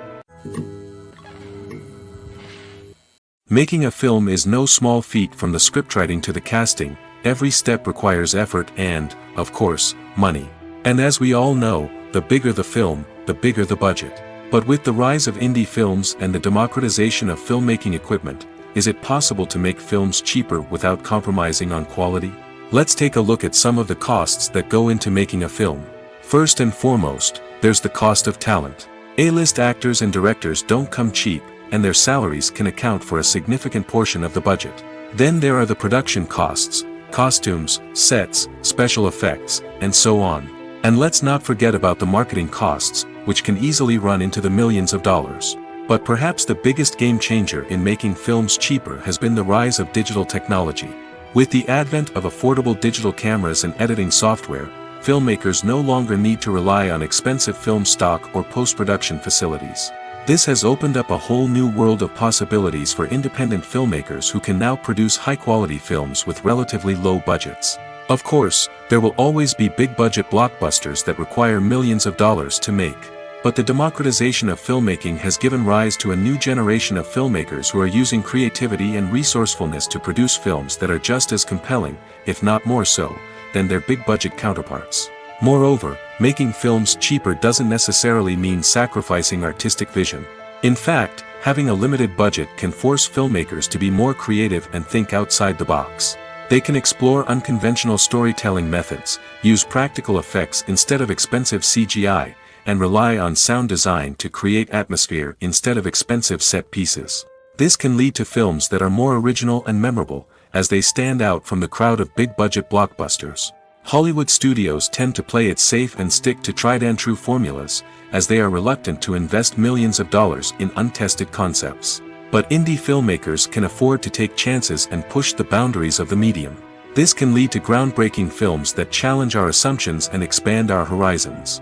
Making a film is no small feat. From the scriptwriting to the casting, every step requires effort and, of course, money. And as we all know, the bigger the film, the bigger the budget. But with the rise of indie films and the democratization of filmmaking equipment, is it possible to make films cheaper without compromising on quality? Let's take a look at some of the costs that go into making a film. First and foremost, there's the cost of talent. A-list actors and directors don't come cheap, and their salaries can account for a significant portion of the budget. Then there are the production costs, costumes, sets, special effects, and so on. And let's not forget about the marketing costs, which can easily run into the millions of dollars. But perhaps the biggest game changer in making films cheaper has been the rise of digital technology. With the advent of affordable digital cameras and editing software, filmmakers no longer need to rely on expensive film stock or post-production facilities. This has opened up a whole new world of possibilities for independent filmmakers who can now produce high-quality films with relatively low budgets. Of course, there will always be big-budget blockbusters that require millions of dollars to make. But the democratization of filmmaking has given rise to a new generation of filmmakers who are using creativity and resourcefulness to produce films that are just as compelling, if not more so, than their big-budget counterparts. Moreover, making films cheaper doesn't necessarily mean sacrificing artistic vision. In fact, Having a limited budget can force filmmakers to be more creative and think outside the box. They can explore unconventional storytelling methods, use practical effects instead of expensive CGI, and rely on sound design to create atmosphere instead of expensive set pieces. This can lead to films that are more original and memorable, as they stand out from the crowd of big-budget blockbusters. Hollywood studios tend to play it safe and stick to tried-and-true formulas, as they are reluctant to invest millions of dollars in untested concepts. But indie filmmakers can afford to take chances and push the boundaries of the medium. This can lead to groundbreaking films that challenge our assumptions and expand our horizons.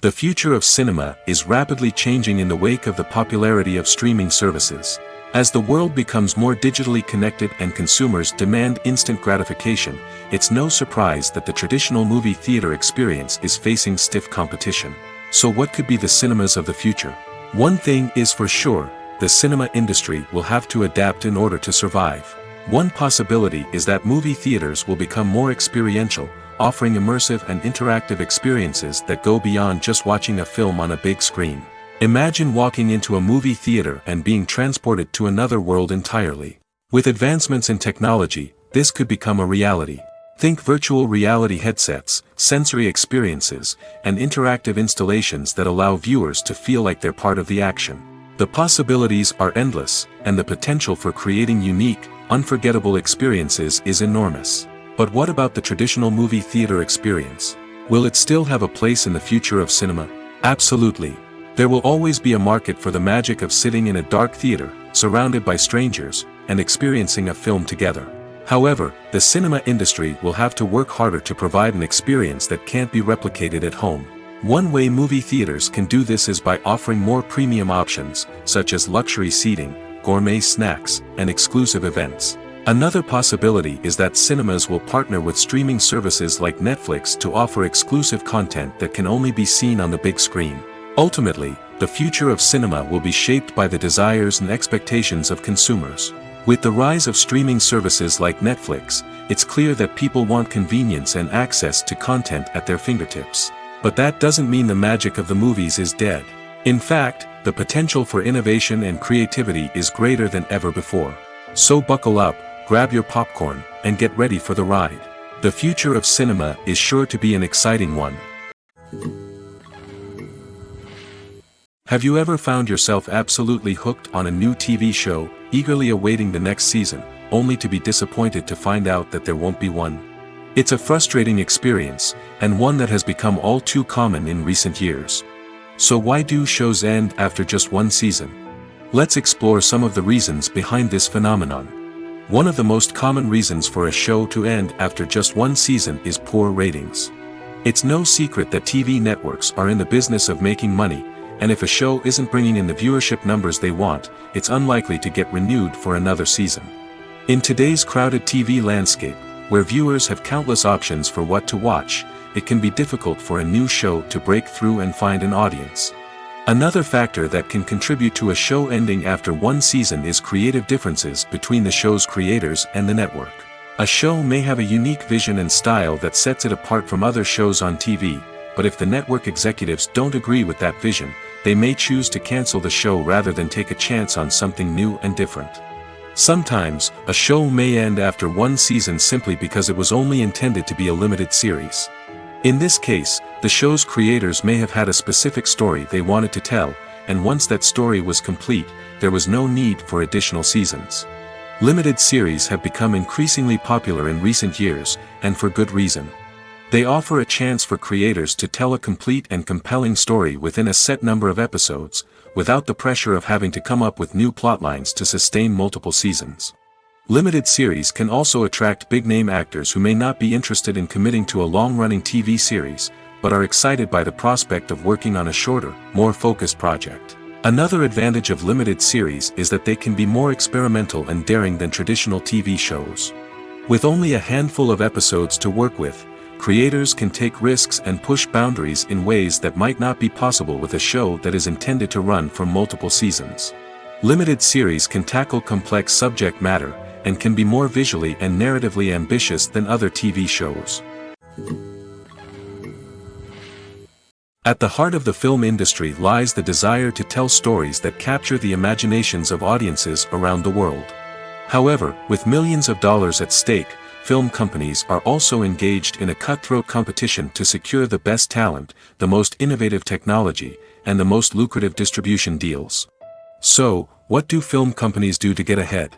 The future of cinema is rapidly changing in the wake of the popularity of streaming services. As the world becomes more digitally connected and consumers demand instant gratification, it's no surprise that the traditional movie theater experience is facing stiff competition. So what could be the cinemas of the future? One thing is for sure, the cinema industry will have to adapt in order to survive. One possibility is that movie theaters will become more experiential, offering immersive and interactive experiences that go beyond just watching a film on a big screen. Imagine walking into a movie theater and being transported to another world entirely. With advancements in technology, this could become a reality. Think virtual reality headsets, sensory experiences, and interactive installations that allow viewers to feel like they're part of the action. The possibilities are endless, and the potential for creating unique, unforgettable experiences is enormous. But what about the traditional movie theater experience? Will it still have a place in the future of cinema? Absolutely. There will always be a market for the magic of sitting in a dark theater, surrounded by strangers, and experiencing a film together. However, the cinema industry will have to work harder to provide an experience that can't be replicated at home. One way movie theaters can do this is by offering more premium options, such as luxury seating, gourmet snacks, and exclusive events. Another possibility is that cinemas will partner with streaming services like Netflix to offer exclusive content that can only be seen on the big screen. Ultimately, the future of cinema will be shaped by the desires and expectations of consumers. With the rise of streaming services like Netflix, it's clear that people want convenience and access to content at their fingertips. But that doesn't mean the magic of the movies is dead. In fact, the potential for innovation and creativity is greater than ever before. So buckle up, grab your popcorn, and get ready for the ride. The future of cinema is sure to be an exciting one. Have you ever found yourself absolutely hooked on a new TV show, eagerly awaiting the next season, only to be disappointed to find out that there won't be one? It's a frustrating experience, and one that has become all too common in recent years. So why do shows end after just one season? Let's explore some of the reasons behind this phenomenon. One of the most common reasons for a show to end after just one season is poor ratings. It's no secret that TV networks are in the business of making money, and if a show isn't bringing in the viewership numbers they want, it's unlikely to get renewed for another season. In today's crowded TV landscape, where viewers have countless options for what to watch, it can be difficult for a new show to break through and find an audience. Another factor that can contribute to a show ending after one season is creative differences between the show's creators and the network. A show may have a unique vision and style that sets it apart from other shows on TV, but if the network executives don't agree with that vision, they may choose to cancel the show rather than take a chance on something new and different. Sometimes, a show may end after one season simply because it was only intended to be a limited series. In this case, the show's creators may have had a specific story they wanted to tell, and once that story was complete, there was no need for additional seasons. Limited series have become increasingly popular in recent years, and for good reason. They offer a chance for creators to tell a complete and compelling story within a set number of episodes, without the pressure of having to come up with new plotlines to sustain multiple seasons. Limited series can also attract big-name actors who may not be interested in committing to a long-running TV series, but are excited by the prospect of working on a shorter, more focused project. Another advantage of limited series is that they can be more experimental and daring than traditional TV shows. With only a handful of episodes to work with, creators can take risks and push boundaries in ways that might not be possible with a show that is intended to run for multiple seasons. Limited series can tackle complex subject matter, and can be more visually and narratively ambitious than other TV shows. At the heart of the film industry lies the desire to tell stories that capture the imaginations of audiences around the world. However, with millions of dollars at stake, film companies are also engaged in a cutthroat competition to secure the best talent, the most innovative technology, and the most lucrative distribution deals. So, what do film companies do to get ahead?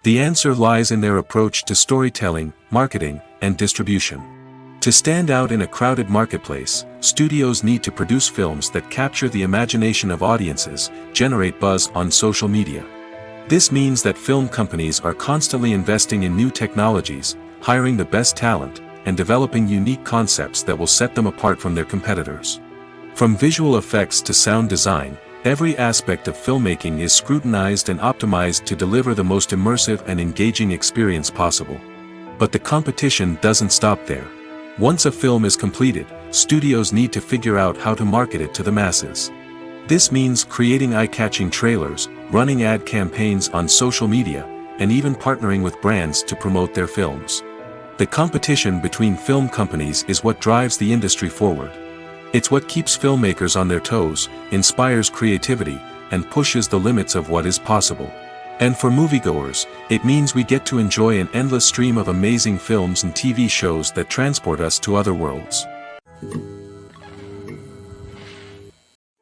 The answer lies in their approach to storytelling, marketing, and distribution. To stand out in a crowded marketplace, studios need to produce films that capture the imagination of audiences, generate buzz on social media. This means that film companies are constantly investing in new technologies, hiring the best talent, and developing unique concepts that will set them apart from their competitors. From visual effects to sound design, every aspect of filmmaking is scrutinized and optimized to deliver the most immersive and engaging experience possible. But the competition doesn't stop there. Once a film is completed, studios need to figure out how to market it to the masses. This means creating eye-catching trailers, running ad campaigns on social media, and even partnering with brands to promote their films. The competition between film companies is what drives the industry forward. It's what keeps filmmakers on their toes, inspires creativity, and pushes the limits of what is possible. And for moviegoers, it means we get to enjoy an endless stream of amazing films and TV shows that transport us to other worlds.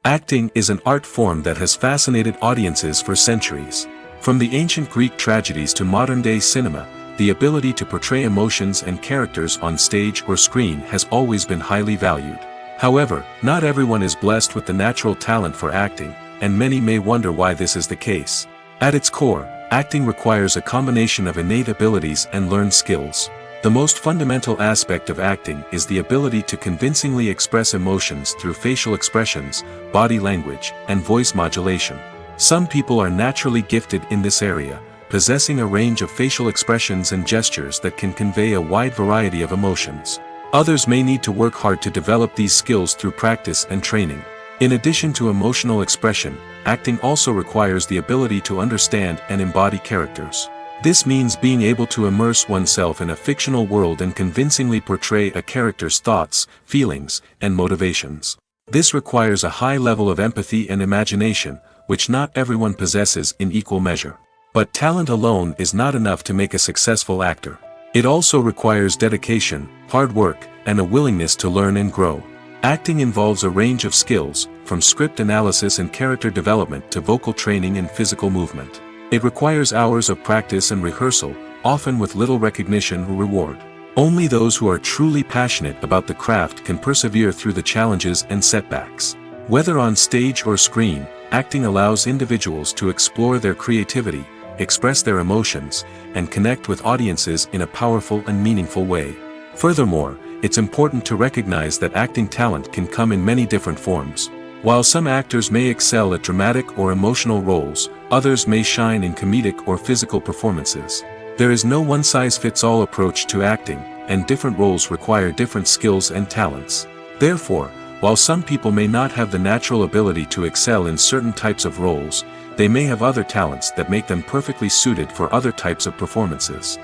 Acting is an art form that has fascinated audiences for centuries. From the ancient Greek tragedies to modern-day cinema, the ability to portray emotions and characters on stage or screen has always been highly valued. However, not everyone is blessed with the natural talent for acting, and many may wonder why this is the case. At its core, acting requires a combination of innate abilities and learned skills. The most fundamental aspect of acting is the ability to convincingly express emotions through facial expressions, body language, and voice modulation. Some people are naturally gifted in this area, possessing a range of facial expressions and gestures that can convey a wide variety of emotions. Others may need to work hard to develop these skills through practice and training. In addition to emotional expression, acting also requires the ability to understand and embody characters. This means being able to immerse oneself in a fictional world and convincingly portray a character's thoughts, feelings, and motivations. This requires a high level of empathy and imagination, which not everyone possesses in equal measure. But talent alone is not enough to make a successful actor. It also requires dedication, hard work, and a willingness to learn and grow. Acting involves a range of skills, from script analysis and character development to vocal training and physical movement. It requires hours of practice and rehearsal, often with little recognition or reward. Only those who are truly passionate about the craft can persevere through the challenges and setbacks. Whether on stage or screen, acting allows individuals to explore their creativity, express their emotions, and connect with audiences in a powerful and meaningful way. Furthermore, it's important to recognize that acting talent can come in many different forms. While some actors may excel at dramatic or emotional roles, others may shine in comedic or physical performances. There is no one-size-fits-all approach to acting, and different roles require different skills and talents. Therefore, while some people may not have the natural ability to excel in certain types of roles, they may have other talents that make them perfectly suited for other types of performances.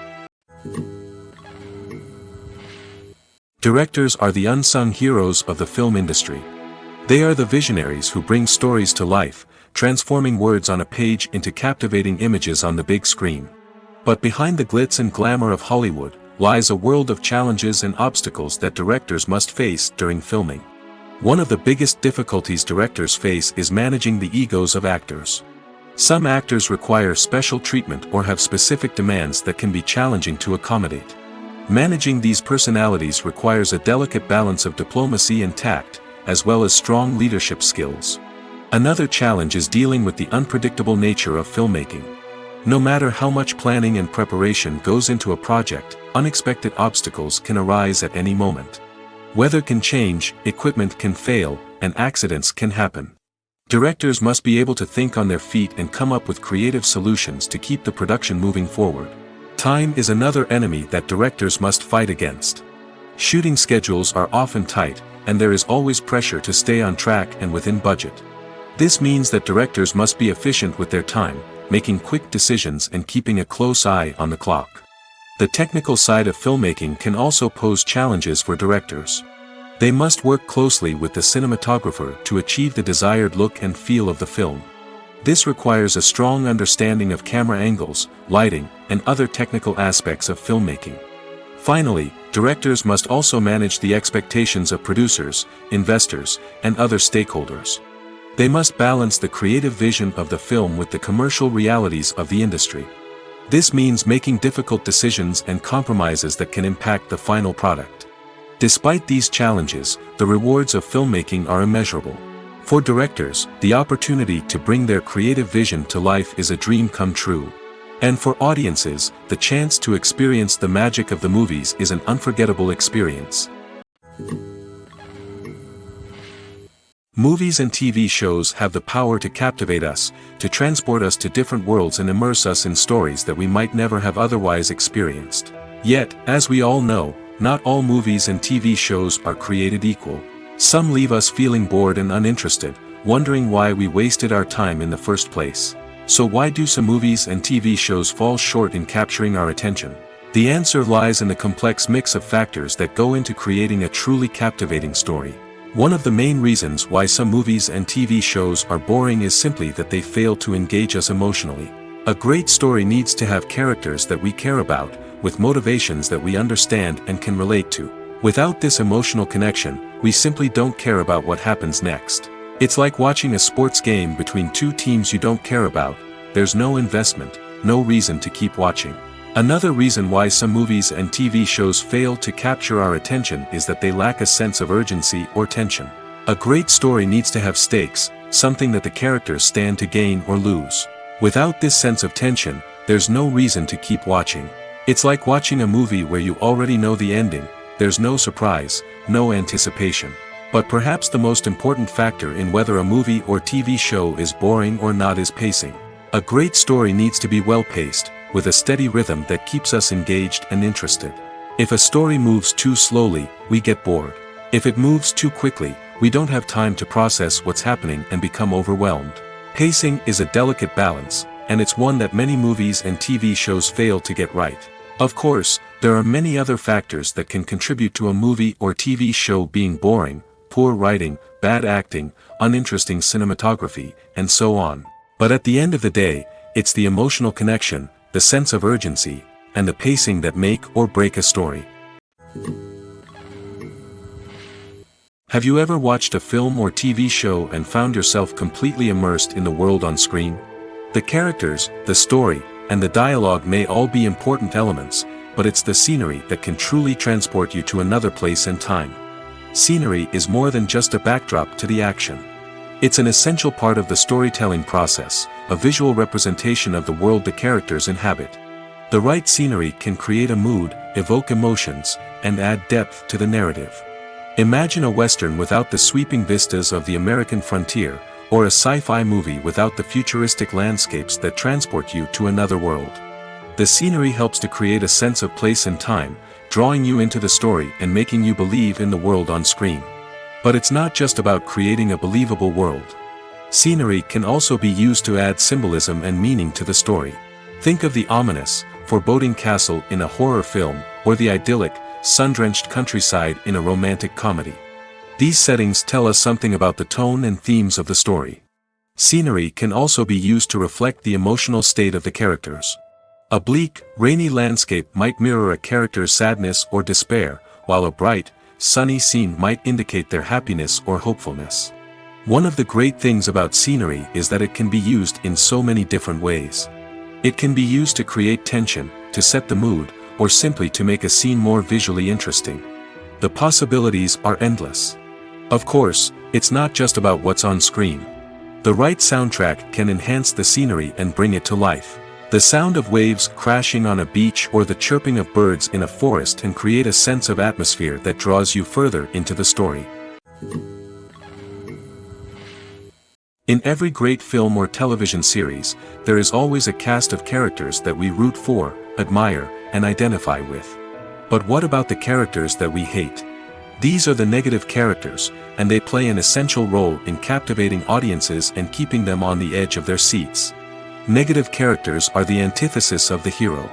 Directors are the unsung heroes of the film industry. They are the visionaries who bring stories to life, transforming words on a page into captivating images on the big screen. But behind the glitz and glamour of Hollywood lies a world of challenges and obstacles that directors must face during filming. One of the biggest difficulties directors face is managing the egos of actors. Some actors require special treatment or have specific demands that can be challenging to accommodate. Managing these personalities requires a delicate balance of diplomacy and tact, as well as strong leadership skills. Another challenge is dealing with the unpredictable nature of filmmaking. No matter how much planning and preparation goes into a project, unexpected obstacles can arise at any moment. Weather can change, equipment can fail, and accidents can happen. Directors must be able to think on their feet and come up with creative solutions to keep the production moving forward. Time is another enemy that directors must fight against. Shooting schedules are often tight, and there is always pressure to stay on track and within budget. This means that directors must be efficient with their time, making quick decisions and keeping a close eye on the clock. The technical side of filmmaking can also pose challenges for directors. They must work closely with the cinematographer to achieve the desired look and feel of the film. This requires a strong understanding of camera angles, lighting, and other technical aspects of filmmaking. Finally, directors must also manage the expectations of producers, investors, and other stakeholders. They must balance the creative vision of the film with the commercial realities of the industry. This means making difficult decisions and compromises that can impact the final product. Despite these challenges, the rewards of filmmaking are immeasurable. For directors, the opportunity to bring their creative vision to life is a dream come true. And for audiences, the chance to experience the magic of the movies is an unforgettable experience. Movies and TV shows have the power to captivate us, to transport us to different worlds and immerse us in stories that we might never have otherwise experienced. Yet, as we all know, not all movies and TV shows are created equal. Some leave us feeling bored and uninterested, wondering why we wasted our time in the first place. So why do some movies and TV shows fall short in capturing our attention? The answer lies in the complex mix of factors that go into creating a truly captivating story. One of the main reasons why some movies and TV shows are boring is simply that they fail to engage us emotionally. A great story needs to have characters that we care about, with motivations that we understand and can relate to. Without this emotional connection, we simply don't care about what happens next. It's like watching a sports game between two teams you don't care about. There's no investment, no reason to keep watching. Another reason why some movies and TV shows fail to capture our attention is that they lack a sense of urgency or tension. A great story needs to have stakes, something that the characters stand to gain or lose. Without this sense of tension, there's no reason to keep watching. It's like watching a movie where you already know the ending. There's no surprise, no anticipation. But perhaps the most important factor in whether a movie or TV show is boring or not is pacing. A great story needs to be well-paced, with a steady rhythm that keeps us engaged and interested. If a story moves too slowly, we get bored. If it moves too quickly, we don't have time to process what's happening and become overwhelmed. Pacing is a delicate balance, and it's one that many movies and TV shows fail to get right. Of course, there are many other factors that can contribute to a movie or TV show being boring: poor writing, bad acting, uninteresting cinematography, and so on. But at the end of the day, it's the emotional connection, the sense of urgency, and the pacing that make or break a story. Have you ever watched a film or TV show and found yourself completely immersed in the world on screen? The characters, the story, and the dialogue may all be important elements, but it's the scenery that can truly transport you to another place and time. Scenery is more than just a backdrop to the action. It's an essential part of the storytelling process, a visual representation of the world the characters inhabit. The right scenery can create a mood, evoke emotions, and add depth to the narrative. Imagine a Western without the sweeping vistas of the American frontier, or a sci-fi movie without the futuristic landscapes that transport you to another world. The scenery helps to create a sense of place and time, drawing you into the story and making you believe in the world on screen. But it's not just about creating a believable world. Scenery can also be used to add symbolism and meaning to the story. Think of the ominous, foreboding castle in a horror film, or the idyllic, sun-drenched countryside in a romantic comedy. These settings tell us something about the tone and themes of the story. Scenery can also be used to reflect the emotional state of the characters. A bleak, rainy landscape might mirror a character's sadness or despair, while a bright, sunny scene might indicate their happiness or hopefulness. One of the great things about scenery is that it can be used in so many different ways. It can be used to create tension, to set the mood, or simply to make a scene more visually interesting. The possibilities are endless. Of course, it's not just about what's on screen. The right soundtrack can enhance the scenery and bring it to life. The sound of waves crashing on a beach or the chirping of birds in a forest can create a sense of atmosphere that draws you further into the story. In every great film or television series, there is always a cast of characters that we root for, admire, and identify with. But what about the characters that we hate? These are the negative characters, and they play an essential role in captivating audiences and keeping them on the edge of their seats. Negative characters are the antithesis of the hero.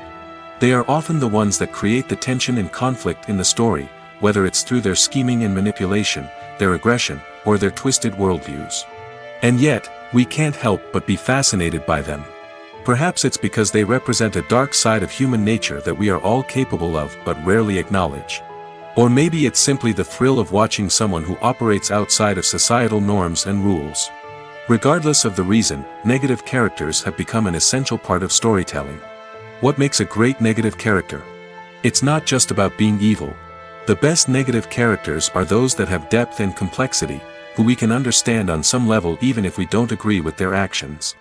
They are often the ones that create the tension and conflict in the story, whether it's through their scheming and manipulation, their aggression, or their twisted worldviews. And yet, we can't help but be fascinated by them. Perhaps it's because they represent a dark side of human nature that we are all capable of but rarely acknowledge. Or maybe it's simply the thrill of watching someone who operates outside of societal norms and rules. Regardless of the reason, negative characters have become an essential part of storytelling. What makes a great negative character? It's not just about being evil. The best negative characters are those that have depth and complexity, who we can understand on some level even if we don't agree with their actions.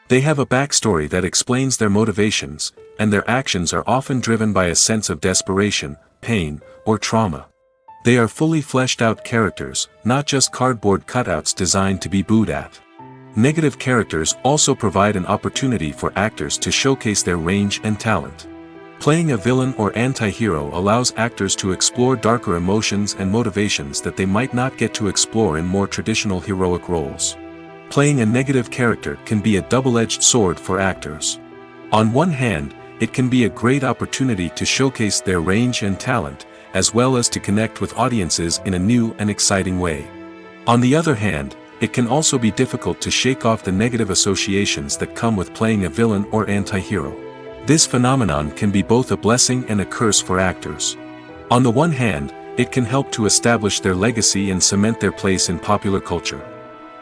They have a backstory that explains their motivations, and their actions are often driven by a sense of desperation, pain, or trauma. They are fully fleshed out characters, not just cardboard cutouts designed to be booed at. Negative characters also provide an opportunity for actors to showcase their range and talent. Playing a villain or anti-hero allows actors to explore darker emotions and motivations that they might not get to explore in more traditional heroic roles. Playing a negative character can be a double-edged sword for actors. On one hand, it can be a great opportunity to showcase their range and talent, as well as to connect with audiences in a new and exciting way. On the other hand, it can also be difficult to shake off the negative associations that come with playing a villain or anti-hero. This phenomenon can be both a blessing and a curse for actors. On the one hand, it can help to establish their legacy and cement their place in popular culture.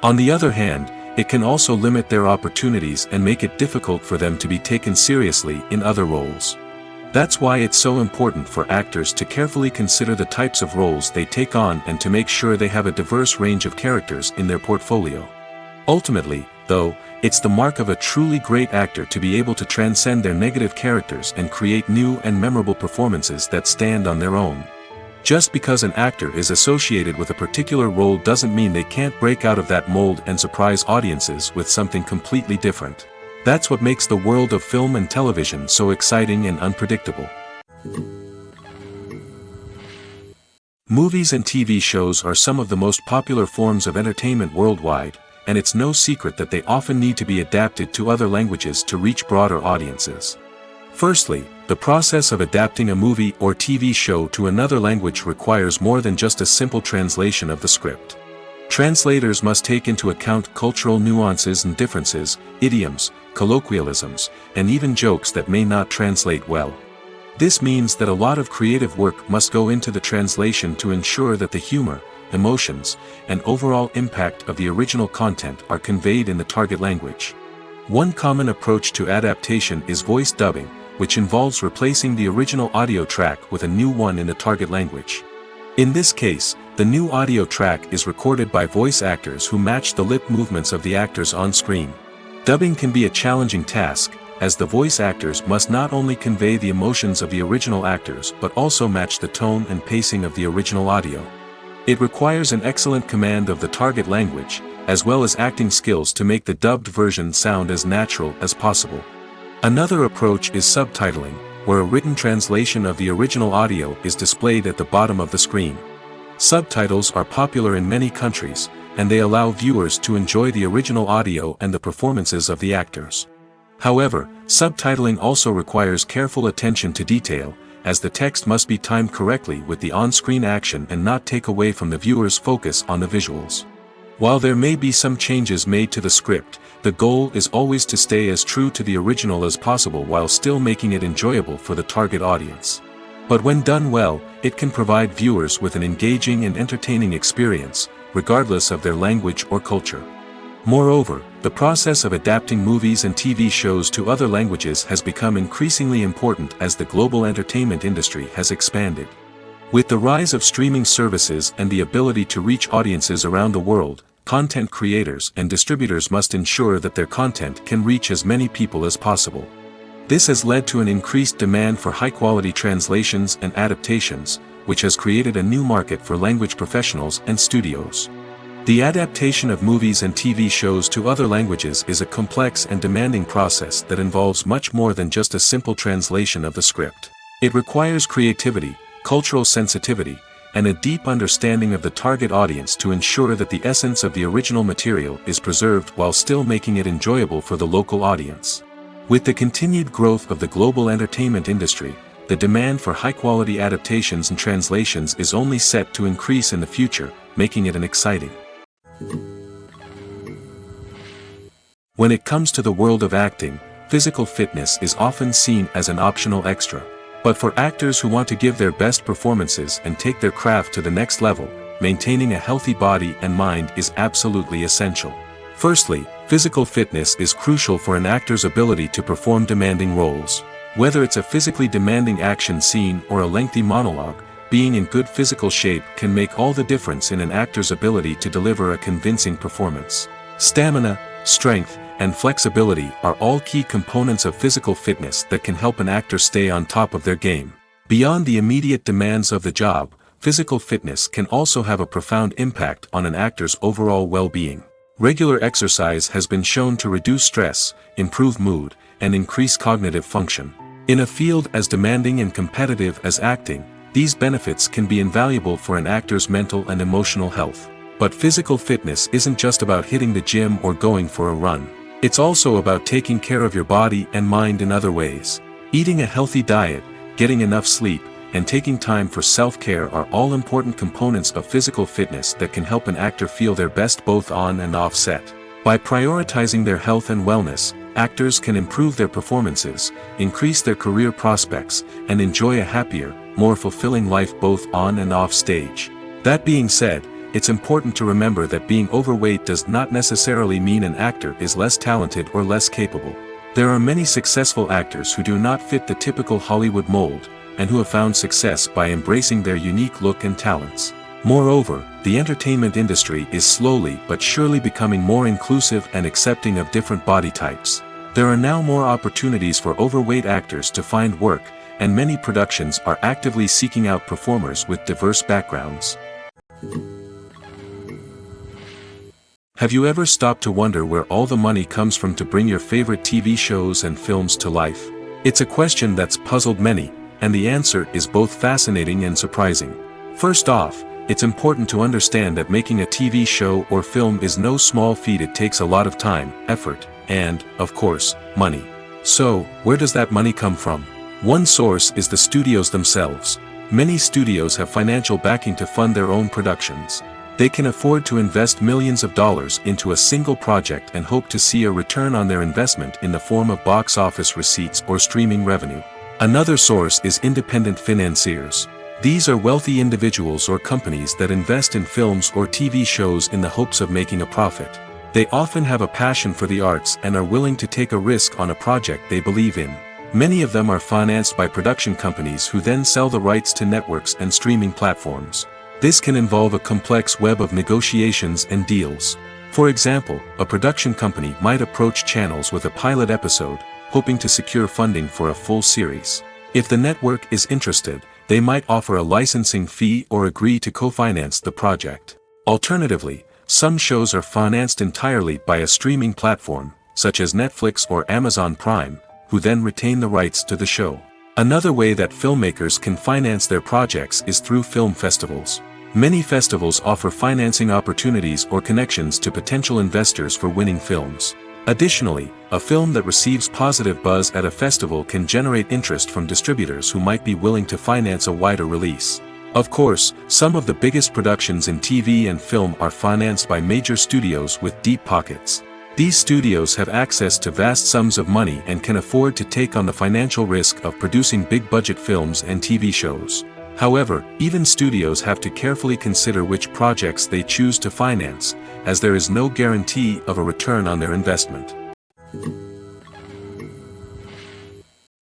On the other hand, it can also limit their opportunities and make it difficult for them to be taken seriously in other roles. That's why it's so important for actors to carefully consider the types of roles they take on and to make sure they have a diverse range of characters in their portfolio. Ultimately, though, it's the mark of a truly great actor to be able to transcend their negative characters and create new and memorable performances that stand on their own. Just because an actor is associated with a particular role doesn't mean they can't break out of that mold and surprise audiences with something completely different. That's what makes the world of film and television so exciting and unpredictable. Movies and TV shows are some of the most popular forms of entertainment worldwide, and it's no secret that they often need to be adapted to other languages to reach broader audiences. Firstly, the process of adapting a movie or TV show to another language requires more than just a simple translation of the script. Translators must take into account cultural nuances and differences, idioms, colloquialisms, and even jokes that may not translate well. This means that a lot of creative work must go into the translation to ensure that the humor, emotions, and overall impact of the original content are conveyed in the target language. One common approach to adaptation is voice dubbing, which involves replacing the original audio track with a new one in the target language. In this case, the new audio track is recorded by voice actors who match the lip movements of the actors on screen. Dubbing can be a challenging task, as the voice actors must not only convey the emotions of the original actors but also match the tone and pacing of the original audio. It requires an excellent command of the target language, as well as acting skills to make the dubbed version sound as natural as possible. Another approach is subtitling, where a written translation of the original audio is displayed at the bottom of the screen. Subtitles are popular in many countries, and they allow viewers to enjoy the original audio and the performances of the actors. However, subtitling also requires careful attention to detail, as the text must be timed correctly with the on-screen action and not take away from the viewer's focus on the visuals. While there may be some changes made to the script, the goal is always to stay as true to the original as possible while still making it enjoyable for the target audience. But when done well, it can provide viewers with an engaging and entertaining experience, regardless of their language or culture. Moreover, the process of adapting movies and TV shows to other languages has become increasingly important as the global entertainment industry has expanded. With the rise of streaming services and the ability to reach audiences around the world, content creators and distributors must ensure that their content can reach as many people as possible. This has led to an increased demand for high-quality translations and adaptations, which has created a new market for language professionals and studios. The adaptation of movies and TV shows to other languages is a complex and demanding process that involves much more than just a simple translation of the script. It requires creativity, cultural sensitivity, and a deep understanding of the target audience to ensure that the essence of the original material is preserved while still making it enjoyable for the local audience. With the continued growth of the global entertainment industry, the demand for high-quality adaptations and translations is only set to increase in the future, making it an exciting. When it comes to the world of acting, physical fitness is often seen as an optional extra. But for actors who want to give their best performances and take their craft to the next level, maintaining a healthy body and mind is absolutely essential. Firstly, physical fitness is crucial for an actor's ability to perform demanding roles. Whether it's a physically demanding action scene or a lengthy monologue, being in good physical shape can make all the difference in an actor's ability to deliver a convincing performance. Stamina, strength, and flexibility are all key components of physical fitness that can help an actor stay on top of their game. Beyond the immediate demands of the job, physical fitness can also have a profound impact on an actor's overall well-being. Regular exercise has been shown to reduce stress, improve mood, and increase cognitive function. In a field as demanding and competitive as acting, these benefits can be invaluable for an actor's mental and emotional health. But physical fitness isn't just about hitting the gym or going for a run. It's also about taking care of your body and mind in other ways. Eating a healthy diet, getting enough sleep, and taking time for self-care are all important components of physical fitness that can help an actor feel their best both on and off set. By prioritizing their health and wellness, actors can improve their performances, increase their career prospects, and enjoy a happier, more fulfilling life both on and off stage. That being said, it's important to remember that being overweight does not necessarily mean an actor is less talented or less capable. There are many successful actors who do not fit the typical Hollywood mold, and who have found success by embracing their unique look and talents. Moreover, the entertainment industry is slowly but surely becoming more inclusive and accepting of different body types. There are now more opportunities for overweight actors to find work, and many productions are actively seeking out performers with diverse backgrounds. Have you ever stopped to wonder where all the money comes from to bring your favorite TV shows and films to life? It's a question that's puzzled many, and the answer is both fascinating and surprising. First off, it's important to understand that making a TV show or film is no small feat. It takes a lot of time, effort, and, of course, money. So, where does that money come from? One source is the studios themselves. Many studios have financial backing to fund their own productions. They can afford to invest millions of dollars into a single project and hope to see a return on their investment in the form of box office receipts or streaming revenue. Another source is independent financiers. These are wealthy individuals or companies that invest in films or TV shows in the hopes of making a profit. They often have a passion for the arts and are willing to take a risk on a project they believe in. Many of them are financed by production companies who then sell the rights to networks and streaming platforms. This can involve a complex web of negotiations and deals. For example, a production company might approach channels with a pilot episode, hoping to secure funding for a full series. If the network is interested, they might offer a licensing fee or agree to co-finance the project. Alternatively, some shows are financed entirely by a streaming platform, such as Netflix or Amazon Prime, who then retain the rights to the show. Another way that filmmakers can finance their projects is through film festivals. Many festivals offer financing opportunities or connections to potential investors for winning films. Additionally, a film that receives positive buzz at a festival can generate interest from distributors who might be willing to finance a wider release. Of course, some of the biggest productions in TV and film are financed by major studios with deep pockets. These studios have access to vast sums of money and can afford to take on the financial risk of producing big-budget films and TV shows. However, even studios have to carefully consider which projects they choose to finance, as there is no guarantee of a return on their investment.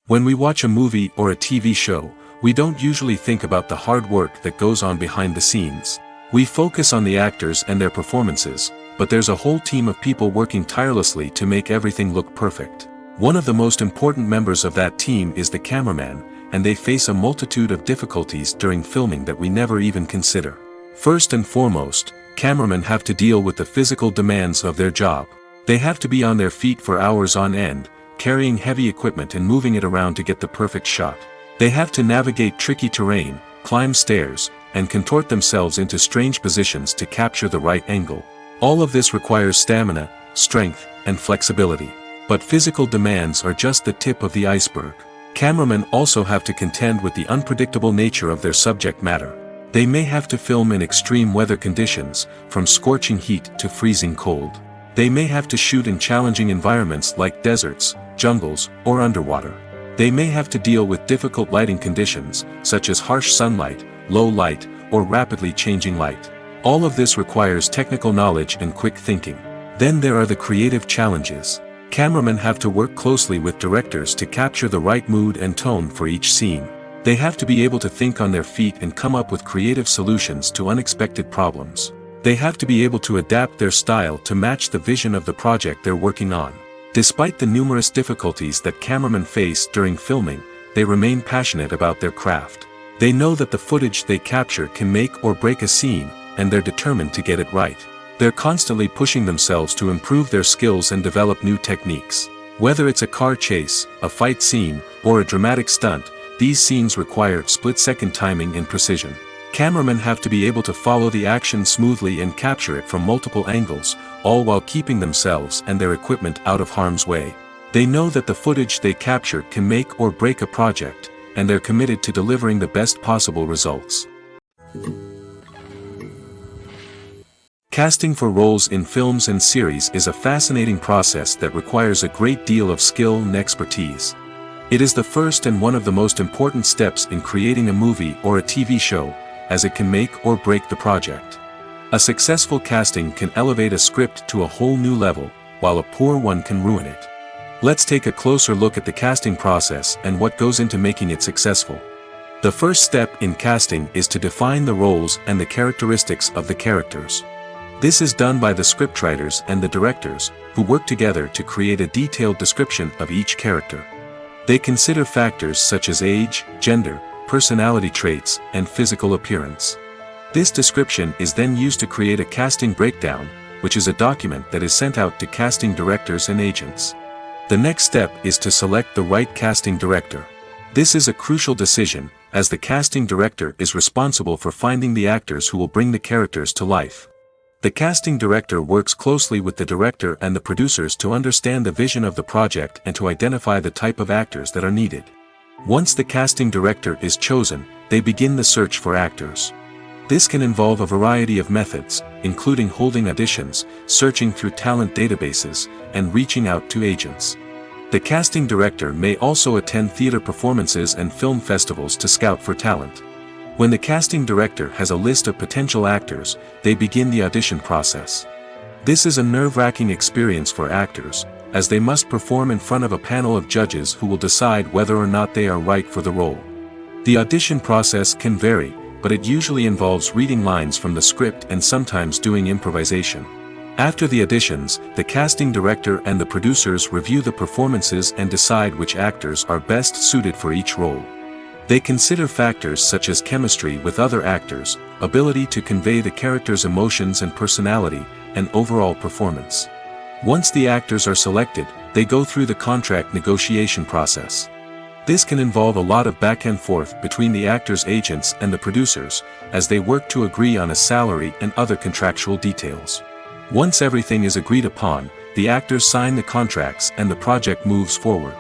When we watch a movie or a TV show, we don't usually think about the hard work that goes on behind the scenes. We focus on the actors and their performances, but there's a whole team of people working tirelessly to make everything look perfect. One of the most important members of that team is the cameraman, and they face a multitude of difficulties during filming that we never even consider. First and foremost, cameramen have to deal with the physical demands of their job. They have to be on their feet for hours on end, carrying heavy equipment and moving it around to get the perfect shot. They have to navigate tricky terrain, climb stairs, and contort themselves into strange positions to capture the right angle. All of this requires stamina, strength, and flexibility. But physical demands are just the tip of the iceberg. Cameramen also have to contend with the unpredictable nature of their subject matter. They may have to film in extreme weather conditions, from scorching heat to freezing cold. They may have to shoot in challenging environments like deserts, jungles, or underwater. They may have to deal with difficult lighting conditions, such as harsh sunlight, low light, or rapidly changing light. All of this requires technical knowledge and quick thinking. Then there are the creative challenges. Cameramen have to work closely with directors to capture the right mood and tone for each scene. They have to be able to think on their feet and come up with creative solutions to unexpected problems. They have to be able to adapt their style to match the vision of the project they're working on. Despite the numerous difficulties that cameramen face during filming, they remain passionate about their craft. They know that the footage they capture can make or break a scene, and they're determined to get it right. They're constantly pushing themselves to improve their skills and develop new techniques. Whether it's a car chase, a fight scene, or a dramatic stunt, these scenes require split-second timing and precision. Cameramen have to be able to follow the action smoothly and capture it from multiple angles, all while keeping themselves and their equipment out of harm's way. They know that the footage they capture can make or break a project, and they're committed to delivering the best possible results. Casting for roles in films and series is a fascinating process that requires a great deal of skill and expertise. It is the first and one of the most important steps in creating a movie or a TV show, as it can make or break the project. A successful casting can elevate a script to a whole new level, while a poor one can ruin it. Let's take a closer look at the casting process and what goes into making it successful. The first step in casting is to define the roles and the characteristics of the characters. This is done by the scriptwriters and the directors, who work together to create a detailed description of each character. They consider factors such as age, gender, personality traits, and physical appearance. This description is then used to create a casting breakdown, which is a document that is sent out to casting directors and agents. The next step is to select the right casting director. This is a crucial decision, as the casting director is responsible for finding the actors who will bring the characters to life. The casting director works closely with the director and the producers to understand the vision of the project and to identify the type of actors that are needed. Once the casting director is chosen, they begin the search for actors. This can involve a variety of methods, including holding auditions, searching through talent databases, and reaching out to agents. The casting director may also attend theater performances and film festivals to scout for talent. When the casting director has a list of potential actors, they begin the audition process. This is a nerve-wracking experience for actors, as they must perform in front of a panel of judges who will decide whether or not they are right for the role. The audition process can vary, but it usually involves reading lines from the script and sometimes doing improvisation. After the auditions, the casting director and the producers review the performances and decide which actors are best suited for each role. They consider factors such as chemistry with other actors, ability to convey the character's emotions and personality, and overall performance. Once the actors are selected, they go through the contract negotiation process. This can involve a lot of back and forth between the actors' agents and the producers, as they work to agree on a salary and other contractual details. Once everything is agreed upon, the actors sign the contracts and the project moves forward.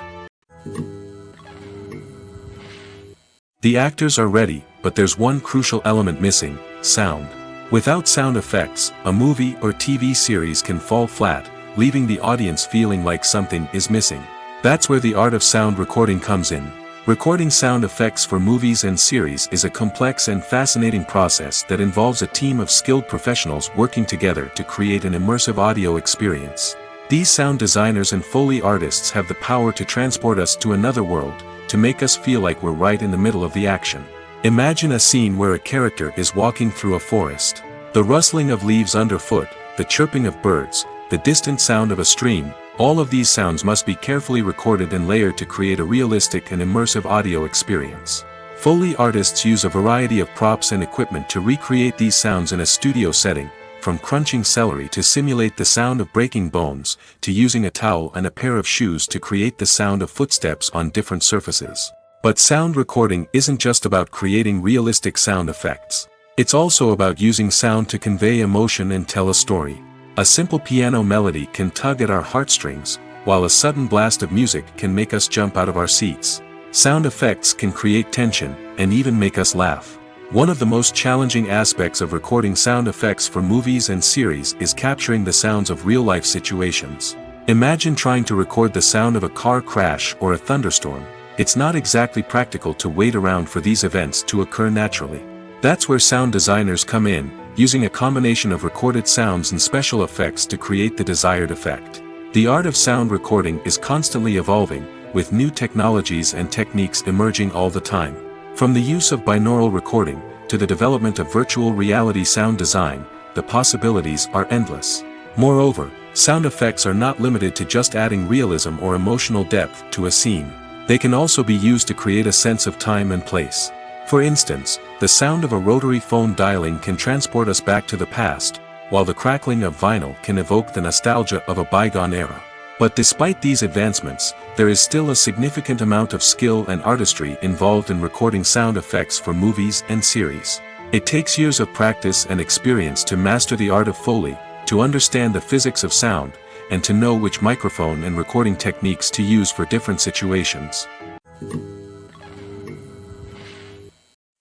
The actors are ready, but there's one crucial element missing: sound. Without sound effects, a movie or TV series can fall flat, leaving the audience feeling like something is missing. That's where the art of sound recording comes in. Recording sound effects for movies and series is a complex and fascinating process that involves a team of skilled professionals working together to create an immersive audio experience. These sound designers and Foley artists have the power to transport us to another world, to make us feel like we're right in the middle of the action. Imagine a scene where a character is walking through a forest. The rustling of leaves underfoot, the chirping of birds, the distant sound of a stream, all of these sounds must be carefully recorded and layered to create a realistic and immersive audio experience. Foley artists use a variety of props and equipment to recreate these sounds in a studio setting, from crunching celery to simulate the sound of breaking bones, to using a towel and a pair of shoes to create the sound of footsteps on different surfaces. But sound recording isn't just about creating realistic sound effects. It's also about using sound to convey emotion and tell a story. A simple piano melody can tug at our heartstrings, while a sudden blast of music can make us jump out of our seats. Sound effects can create tension, and even make us laugh. One of the most challenging aspects of recording sound effects for movies and series is capturing the sounds of real-life situations. Imagine trying to record the sound of a car crash or a thunderstorm. It's not exactly practical to wait around for these events to occur naturally. That's where sound designers come in, using a combination of recorded sounds and special effects to create the desired effect. The art of sound recording is constantly evolving, with new technologies and techniques emerging all the time. From the use of binaural recording, to the development of virtual reality sound design, the possibilities are endless. Moreover, sound effects are not limited to just adding realism or emotional depth to a scene. They can also be used to create a sense of time and place. For instance, the sound of a rotary phone dialing can transport us back to the past, while the crackling of vinyl can evoke the nostalgia of a bygone era. But despite these advancements, there is still a significant amount of skill and artistry involved in recording sound effects for movies and series. It takes years of practice and experience to master the art of Foley, to understand the physics of sound, and to know which microphone and recording techniques to use for different situations.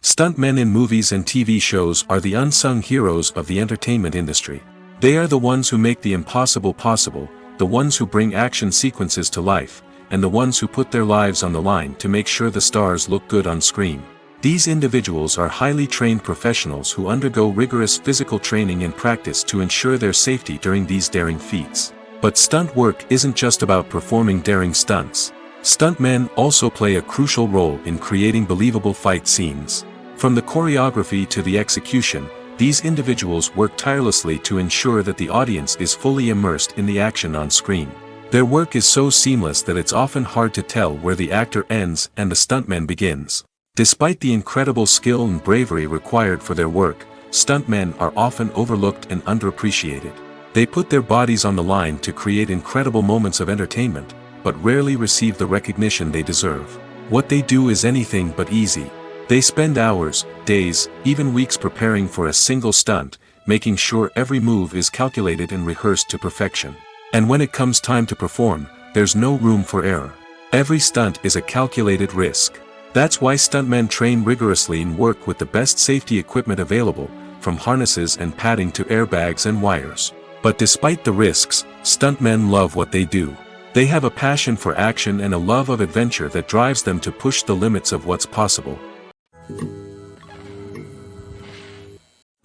Stuntmen in movies and TV shows are the unsung heroes of the entertainment industry. They are the ones who make the impossible possible, the ones who bring action sequences to life, and the ones who put their lives on the line to make sure the stars look good on screen. These individuals are highly trained professionals who undergo rigorous physical training and practice to ensure their safety during these daring feats. But stunt work isn't just about performing daring stunts. Stuntmen also play a crucial role in creating believable fight scenes. From the choreography to the execution, these individuals work tirelessly to ensure that the audience is fully immersed in the action on screen. Their work is so seamless that it's often hard to tell where the actor ends and the stuntman begins. Despite the incredible skill and bravery required for their work, stuntmen are often overlooked and underappreciated. They put their bodies on the line to create incredible moments of entertainment, but rarely receive the recognition they deserve. What they do is anything but easy. They spend hours, days, even weeks preparing for a single stunt, making sure every move is calculated and rehearsed to perfection. And when it comes time to perform, there's no room for error. Every stunt is a calculated risk. That's why stuntmen train rigorously and work with the best safety equipment available, from harnesses and padding to airbags and wires. But despite the risks, stuntmen love what they do. They have a passion for action and a love of adventure that drives them to push the limits of what's possible.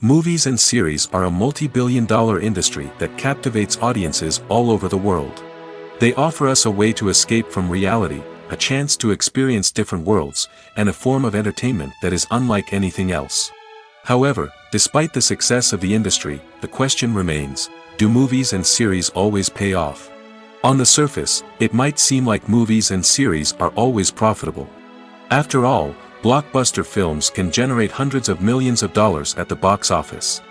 Movies and series are a multi-billion-dollar industry that captivates audiences all over the world. They offer us a way to escape from reality, a chance to experience different worlds, and a form of entertainment that is unlike anything else. However, despite the success of the industry, the question remains, do movies and series always pay off? On the surface, it might seem like movies and series are always profitable. After all, blockbuster films can generate hundreds of millions of dollars at the box office.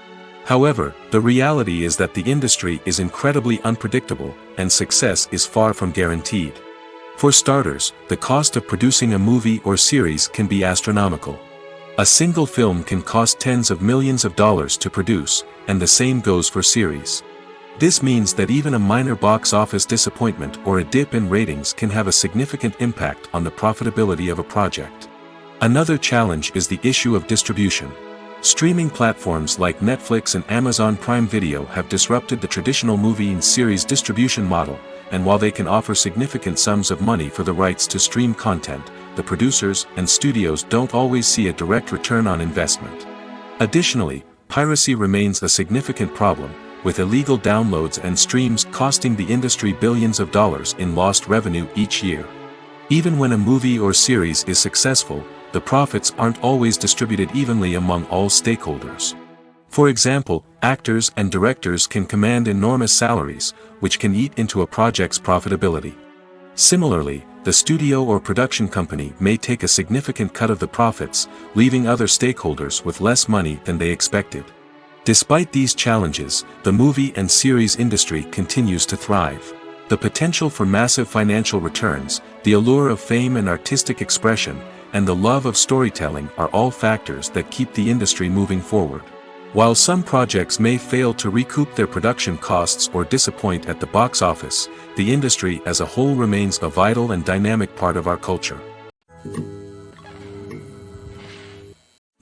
However, the reality is that the industry is incredibly unpredictable, and success is far from guaranteed. For starters, the cost of producing a movie or series can be astronomical. A single film can cost tens of millions of dollars to produce, and the same goes for series. This means that even a minor box office disappointment or a dip in ratings can have a significant impact on the profitability of a project. Another challenge is the issue of distribution. Streaming platforms like Netflix and Amazon Prime Video have disrupted the traditional movie and series distribution model, and while they can offer significant sums of money for the rights to stream content, the producers and studios don't always see a direct return on investment. Additionally, piracy remains a significant problem, with illegal downloads and streams costing the industry billions of dollars in lost revenue each year. Even when a movie or series is successful, the profits aren't always distributed evenly among all stakeholders. For example, actors and directors can command enormous salaries, which can eat into a project's profitability. Similarly, the studio or production company may take a significant cut of the profits, leaving other stakeholders with less money than they expected. Despite these challenges, the movie and series industry continues to thrive. The potential for massive financial returns, the allure of fame and artistic expression, and the love of storytelling are all factors that keep the industry moving forward. While some projects may fail to recoup their production costs or disappoint at the box office, the industry as a whole remains a vital and dynamic part of our culture.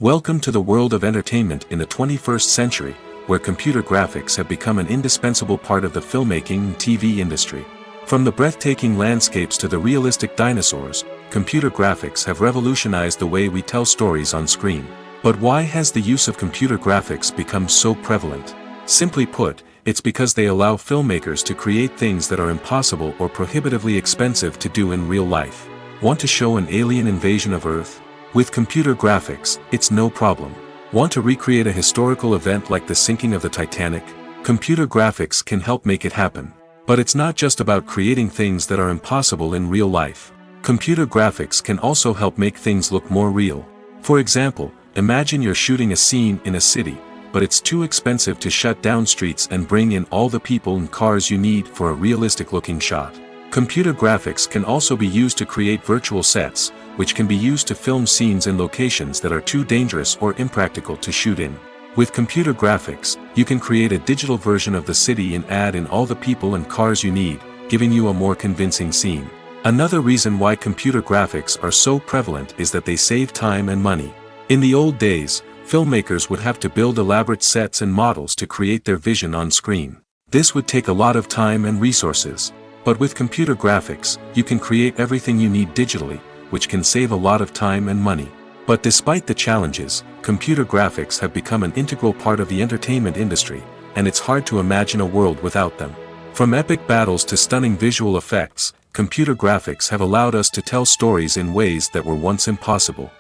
Welcome to the world of entertainment in the 21st century, where computer graphics have become an indispensable part of the filmmaking and TV industry. From the breathtaking landscapes to the realistic dinosaurs, computer graphics have revolutionized the way we tell stories on screen. But why has the use of computer graphics become so prevalent? Simply put, it's because they allow filmmakers to create things that are impossible or prohibitively expensive to do in real life. Want to show an alien invasion of Earth? With computer graphics, it's no problem. Want to recreate a historical event like the sinking of the Titanic? Computer graphics can help make it happen. But it's not just about creating things that are impossible in real life. Computer graphics can also help make things look more real. For example, imagine you're shooting a scene in a city, but it's too expensive to shut down streets and bring in all the people and cars you need for a realistic-looking shot. Computer graphics can also be used to create virtual sets, which can be used to film scenes in locations that are too dangerous or impractical to shoot in. With computer graphics, you can create a digital version of the city and add in all the people and cars you need, giving you a more convincing scene. Another reason why computer graphics are so prevalent is that they save time and money. In the old days, filmmakers would have to build elaborate sets and models to create their vision on screen. This would take a lot of time and resources. But with computer graphics, you can create everything you need digitally, which can save a lot of time and money. But despite the challenges, computer graphics have become an integral part of the entertainment industry, and it's hard to imagine a world without them. From epic battles to stunning visual effects, computer graphics have allowed us to tell stories in ways that were once impossible.